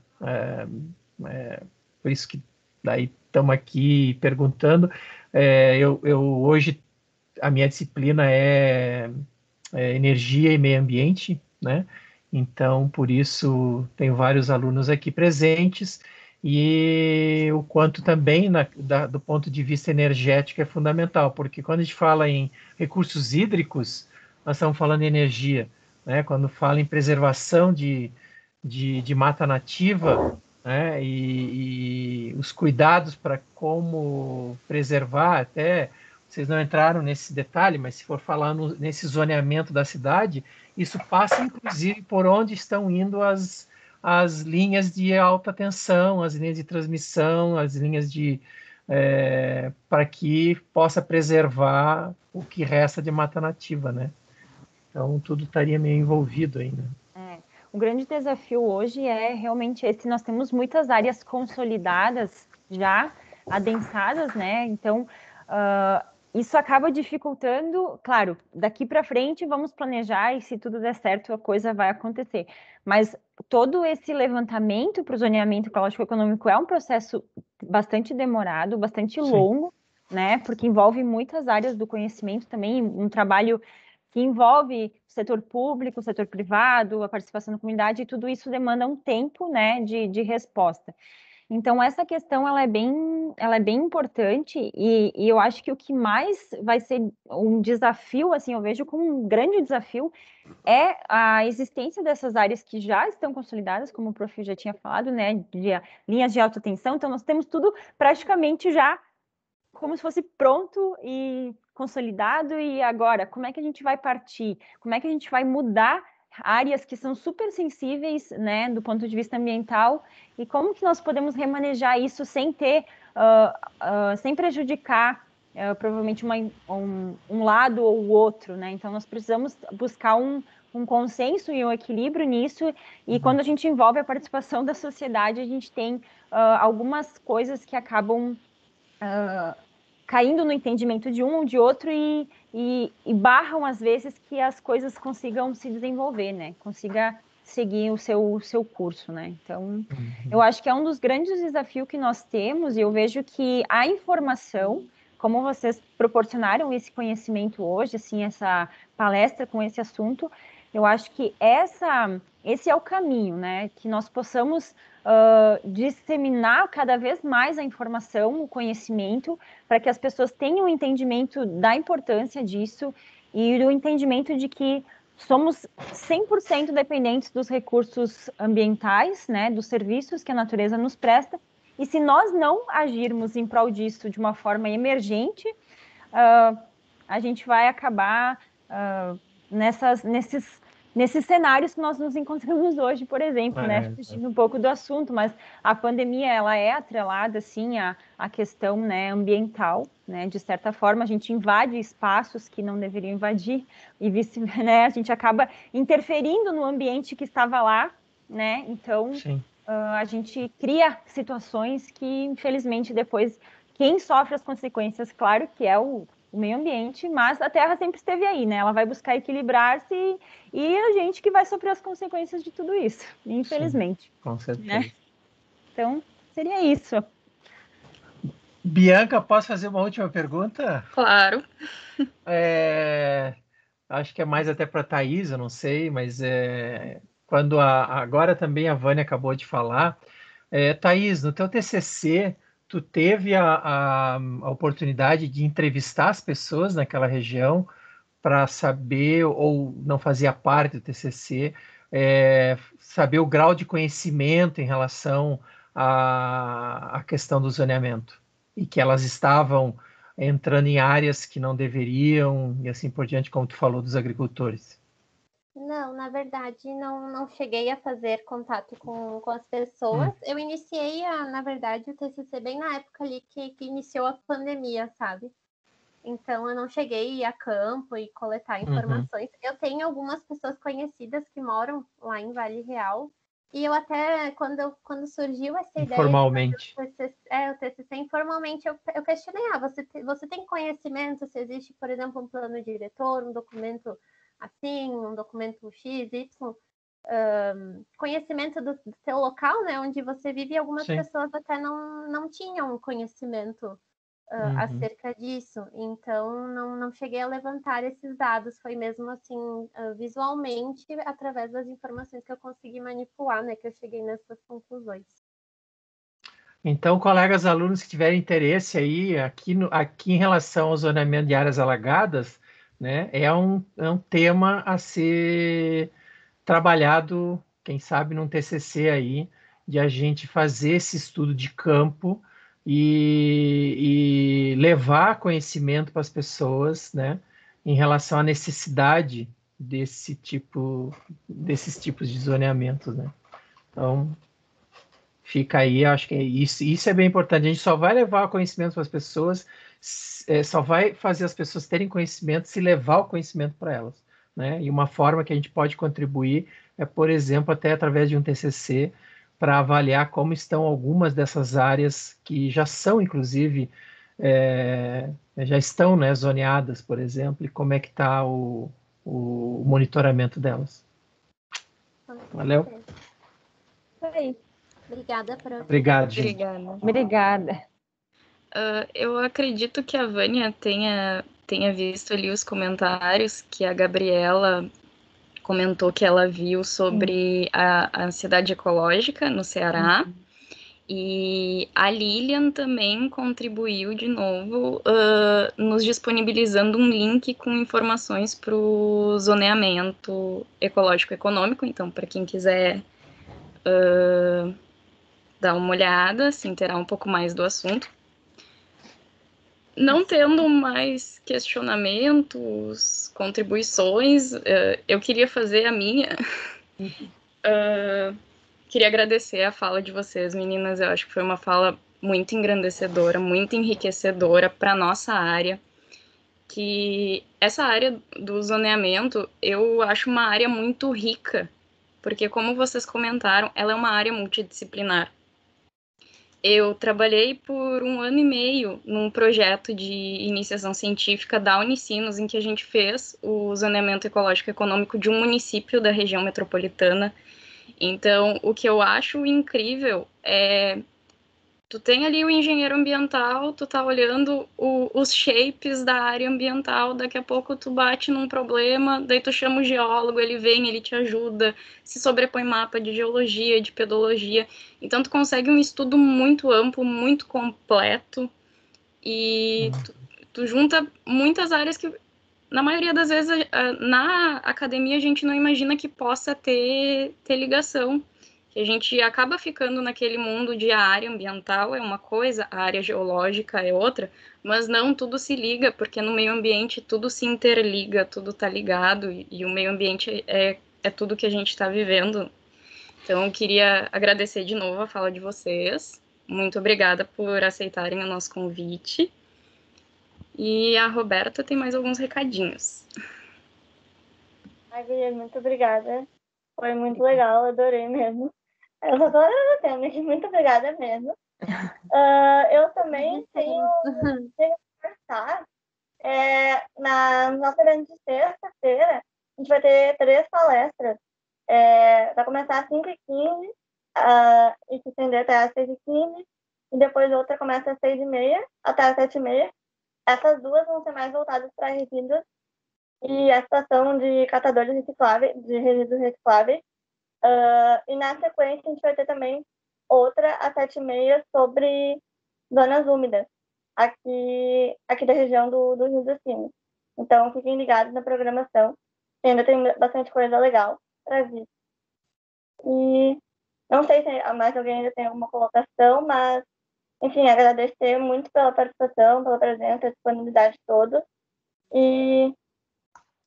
S6: por isso que daí estamos aqui perguntando. Eu hoje, a minha disciplina é energia e meio ambiente, né? Então, por isso, tenho vários alunos aqui presentes e o quanto também do ponto de vista energético é fundamental, porque quando a gente fala em recursos hídricos, nós estamos falando em energia, né? Quando fala em preservação de mata nativa, né? E os cuidados para como preservar, até vocês não entraram nesse detalhe, mas se for falar nesse zoneamento da cidade, isso passa inclusive por onde estão indo as linhas de alta tensão, as linhas de transmissão, as linhas para que possa preservar o que resta de mata nativa, né? Então tudo estaria meio envolvido aí, né?
S3: O grande desafio hoje é realmente esse. Nós temos muitas áreas consolidadas já, adensadas, né? Então, isso acaba dificultando. Claro, daqui para frente vamos planejar e se tudo der certo a coisa vai acontecer. Mas todo esse levantamento para o zoneamento ecológico-econômico é um processo bastante demorado, bastante longo, né? Porque envolve muitas áreas do conhecimento também, um trabalho que envolve o setor público, o setor privado, a participação da comunidade, e tudo isso demanda um tempo, né, de resposta. Então, essa questão ela é bem importante e eu acho que o que mais vai ser um desafio, assim, eu vejo como um grande desafio, é a existência dessas áreas que já estão consolidadas, como o prof já tinha falado, né, de linhas de alta tensão. Então, nós temos tudo praticamente já como se fosse pronto e consolidado, e agora, como é que a gente vai partir? Como é que a gente vai mudar áreas que são super sensíveis, né, do ponto de vista ambiental, e como que nós podemos remanejar isso sem ter, sem prejudicar provavelmente um lado ou o outro, né? Então nós precisamos buscar um consenso e um equilíbrio nisso, e quando a gente envolve a participação da sociedade, a gente tem algumas coisas que acabam caindo no entendimento de um ou de outro e barram, às vezes, que as coisas consigam se desenvolver, né? Consiga seguir o seu curso, né? Então, eu acho que é um dos grandes desafios que nós temos, e eu vejo que a informação, como vocês proporcionaram esse conhecimento hoje, assim, essa palestra com esse assunto, eu acho que esse é o caminho, né? Que nós possamos disseminar cada vez mais a informação, o conhecimento, para que as pessoas tenham o entendimento da importância disso e o entendimento de que somos 100% dependentes dos recursos ambientais, né? Dos serviços que a natureza nos presta. E se nós não agirmos em prol disso de uma forma emergente, a gente vai acabar nesses cenários que nós nos encontramos hoje, por exemplo, né? Fugindo um pouco do assunto, mas a pandemia, ela é atrelada, assim, à questão, né, ambiental, né? De certa forma, a gente invade espaços que não deveriam invadir e né? A gente acaba interferindo no ambiente que estava lá, né? Então, a gente cria situações que, infelizmente, depois, quem sofre as consequências, claro, que é o meio ambiente, mas a Terra sempre esteve aí, né? Ela vai buscar equilibrar-se e a gente que vai sofrer as consequências de tudo isso, infelizmente.
S6: Sim, com certeza.
S3: Né? Então, seria isso.
S6: Bianca, posso fazer uma última pergunta?
S1: Claro.
S6: Acho que é mais até para a Thaís, eu não sei, mas quando agora também a Vânia acabou de falar, Thaís, no teu TCC, tu teve a oportunidade de entrevistar as pessoas naquela região para saber, ou não fazia parte do TCC, saber o grau de conhecimento em relação à questão do zoneamento, e que elas estavam entrando em áreas que não deveriam, e assim por diante, como tu falou dos agricultores.
S4: Não, na verdade, não cheguei a fazer contato com as pessoas. Eu iniciei, na verdade, o TCC bem na época ali que iniciou a pandemia, sabe? Então, eu não cheguei a ir a campo e coletar informações. Eu tenho algumas pessoas conhecidas que moram lá em Vale Real. E eu até, quando surgiu essa ideia...
S6: Informalmente.
S4: O TCC, informalmente, eu questionei, você tem conhecimento se existe, por exemplo, um plano diretor, um documento assim, um documento X, Y, conhecimento do seu local, né, onde você vive, e algumas pessoas até não tinham conhecimento acerca disso, então não cheguei a levantar esses dados, foi mesmo assim, visualmente, através das informações que eu consegui manipular, né, que eu cheguei nessas conclusões.
S6: Então, colegas alunos que tiverem interesse aí, aqui em relação ao zoneamento de áreas alagadas, né, é um tema a ser trabalhado, quem sabe, num TCC aí, de a gente fazer esse estudo de campo e levar conhecimento para as pessoas, né, em relação à necessidade desses tipos de zoneamentos, né. Então, fica aí, acho que isso é bem importante. A gente só vai levar conhecimento para as pessoas, só vai fazer as pessoas terem conhecimento se levar o conhecimento para elas, né? E uma forma que a gente pode contribuir é, por exemplo, até através de um TCC, para avaliar como estão algumas dessas áreas que já são, inclusive, já estão, né, zoneadas, por exemplo, e como é que está o monitoramento delas. Valeu?
S4: Obrigada por...
S6: Obrigado, gente.
S3: Obrigada.
S1: Eu acredito que a Vânia tenha visto ali os comentários que a Gabriela comentou que ela viu sobre a ansiedade ecológica no Ceará. E a Lilian também contribuiu de novo, nos disponibilizando um link com informações para o zoneamento ecológico econômico. Então, para quem quiser dar uma olhada, se inteirar um pouco mais do assunto. Não tendo mais questionamentos, contribuições, eu queria fazer a minha. Queria agradecer a fala de vocês, meninas. Eu acho que foi uma fala muito engrandecedora, muito enriquecedora para nossa área. Que essa área do zoneamento, eu acho uma área muito rica, porque como vocês comentaram, ela é uma área multidisciplinar. Eu trabalhei por 1 ano e meio num projeto de iniciação científica da Unicinos, em que a gente fez o zoneamento ecológico e econômico de um município da região metropolitana. Então, o que eu acho incrível é tu tem ali o engenheiro ambiental, tu tá olhando os shapes da área ambiental, daqui a pouco tu bate num problema, daí tu chama o geólogo, ele vem, ele te ajuda, se sobrepõe mapa de geologia, de pedologia. Então tu consegue um estudo muito amplo, muito completo, e tu junta muitas áreas que, na maioria das vezes, na academia a gente não imagina que possa ter ligação. Que a gente acaba ficando naquele mundo de a área ambiental é uma coisa, a área geológica é outra, mas não, tudo se liga, porque no meio ambiente tudo se interliga, tudo está ligado, e o meio ambiente é tudo que a gente está vivendo. Então, eu queria agradecer de novo a fala de vocês. Muito obrigada por aceitarem o nosso convite. E a Roberta tem mais alguns recadinhos.
S2: Ai, Guilherme, muito obrigada. Foi muito legal, adorei mesmo. Eu só tô agradecendo aqui, muito obrigada mesmo. Eu também tenho que conversar. Na nossa evento de sexta-feira, a gente vai ter 3 palestras. Vai começar às 5h15 e se estender até às 6h15. E depois outra começa às 6h30 até às 7h30. Essas 2 vão ser mais voltadas para resíduos e a situação de catadores recicláveis, de resíduos recicláveis. E na sequência a gente vai ter também outra às 7h30 sobre zonas úmidas, aqui da região do Rio dos Sinos. Então fiquem ligados na programação, que ainda tem bastante coisa legal para vir. E não sei se mais alguém ainda tem alguma colocação, mas, enfim, agradecer muito pela participação, pela presença, disponibilidade de todos. E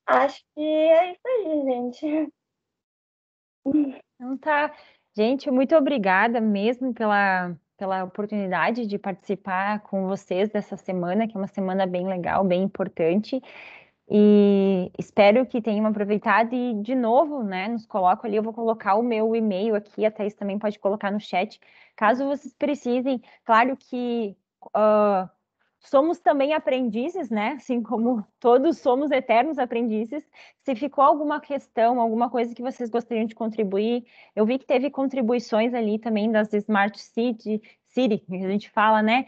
S2: acho que é isso aí, gente.
S3: Então tá. Gente, muito obrigada mesmo pela oportunidade de participar com vocês dessa semana, que é uma semana bem legal, bem importante. E espero que tenham aproveitado e, de novo, né, nos coloco ali, eu vou colocar o meu e-mail aqui, a Thaís também pode colocar no chat, caso vocês precisem. Claro que somos também aprendizes, né? Assim como todos somos eternos aprendizes. Se ficou alguma questão, alguma coisa que vocês gostariam de contribuir, eu vi que teve contribuições ali também das Smart City, que a gente fala, né?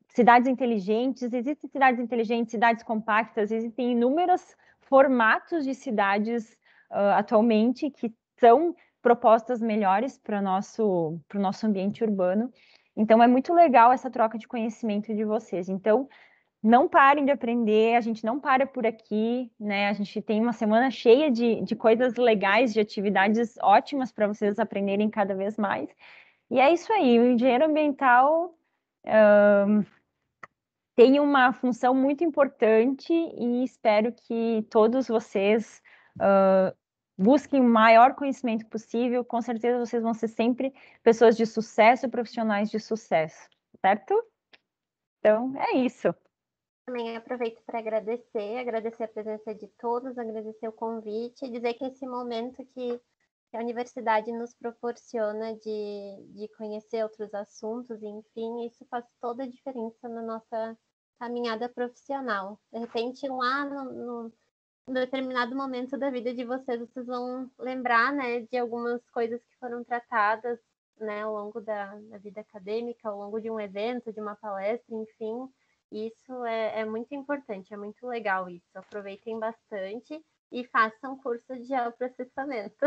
S3: Cidades inteligentes, existem cidades inteligentes, cidades compactas, existem inúmeros formatos de cidades atualmente que são propostas melhores para o nosso ambiente urbano. Então, é muito legal essa troca de conhecimento de vocês. Então, não parem de aprender, a gente não para por aqui, né? A gente tem uma semana cheia de coisas legais, de atividades ótimas para vocês aprenderem cada vez mais. E é isso aí, o engenheiro ambiental tem uma função muito importante e espero que todos vocês busquem o maior conhecimento possível. Com certeza vocês vão ser sempre pessoas de sucesso, profissionais de sucesso, certo? Então, é isso.
S4: Também aproveito para agradecer a presença de todos, agradecer o convite e dizer que esse momento que a universidade nos proporciona de conhecer outros assuntos, enfim, isso faz toda a diferença na nossa caminhada profissional. De repente, lá no determinado momento da vida de vocês vão lembrar, né, de algumas coisas que foram tratadas, né, ao longo da vida acadêmica, ao longo de um evento, de uma palestra, enfim. Isso é muito importante, é muito legal isso. Aproveitem bastante e façam curso de geoprocessamento.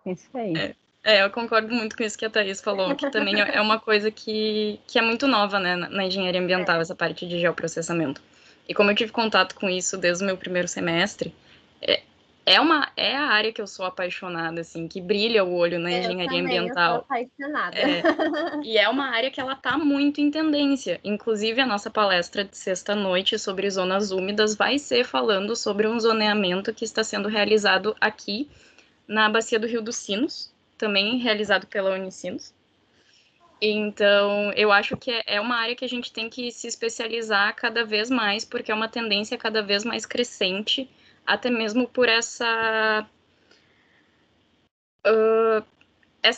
S3: Isso aí.
S1: Eu concordo muito com isso que a Thaís falou, que também é uma coisa que é muito nova, né, na engenharia ambiental, essa parte de geoprocessamento. E como eu tive contato com isso desde o meu primeiro semestre, é a área que eu sou apaixonada, assim, que brilha o olho na engenharia ambiental.
S4: Eu sou apaixonada.
S1: E é uma área que ela está muito em tendência. Inclusive, a nossa palestra de sexta-noite sobre zonas úmidas vai ser falando sobre um zoneamento que está sendo realizado aqui na Bacia do Rio dos Sinos, também realizado pela Unicinos. Então, eu acho que é uma área que a gente tem que se especializar cada vez mais, porque é uma tendência cada vez mais crescente, até mesmo por essa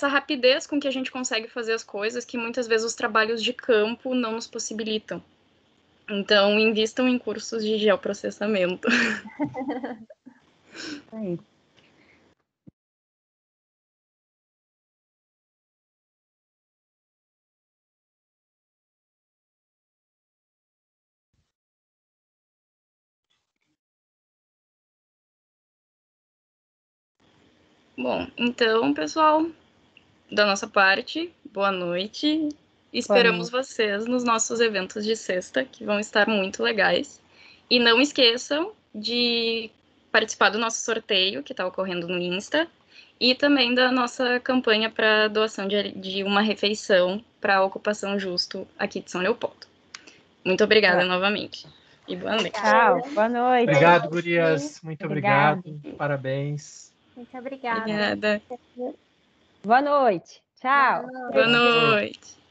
S1: rapidez com que a gente consegue fazer as coisas, que muitas vezes os trabalhos de campo não nos possibilitam. Então, invistam em cursos de geoprocessamento.
S3: Aí.
S1: Bom, então, pessoal, da nossa parte, boa noite. Esperamos vocês nos nossos eventos de sexta, que vão estar muito legais. E não esqueçam de participar do nosso sorteio, que está ocorrendo no Insta, e também da nossa campanha para doação de uma refeição para a ocupação justo aqui de São Leopoldo. Muito obrigada novamente. E boa noite.
S3: Tchau, boa noite.
S6: Obrigado, gurias. Muito
S3: Obrigada.
S6: obrigado. Parabéns.
S4: Muito obrigada.
S1: Obrigada.
S3: Boa noite. Tchau.
S4: Boa
S1: Boa noite.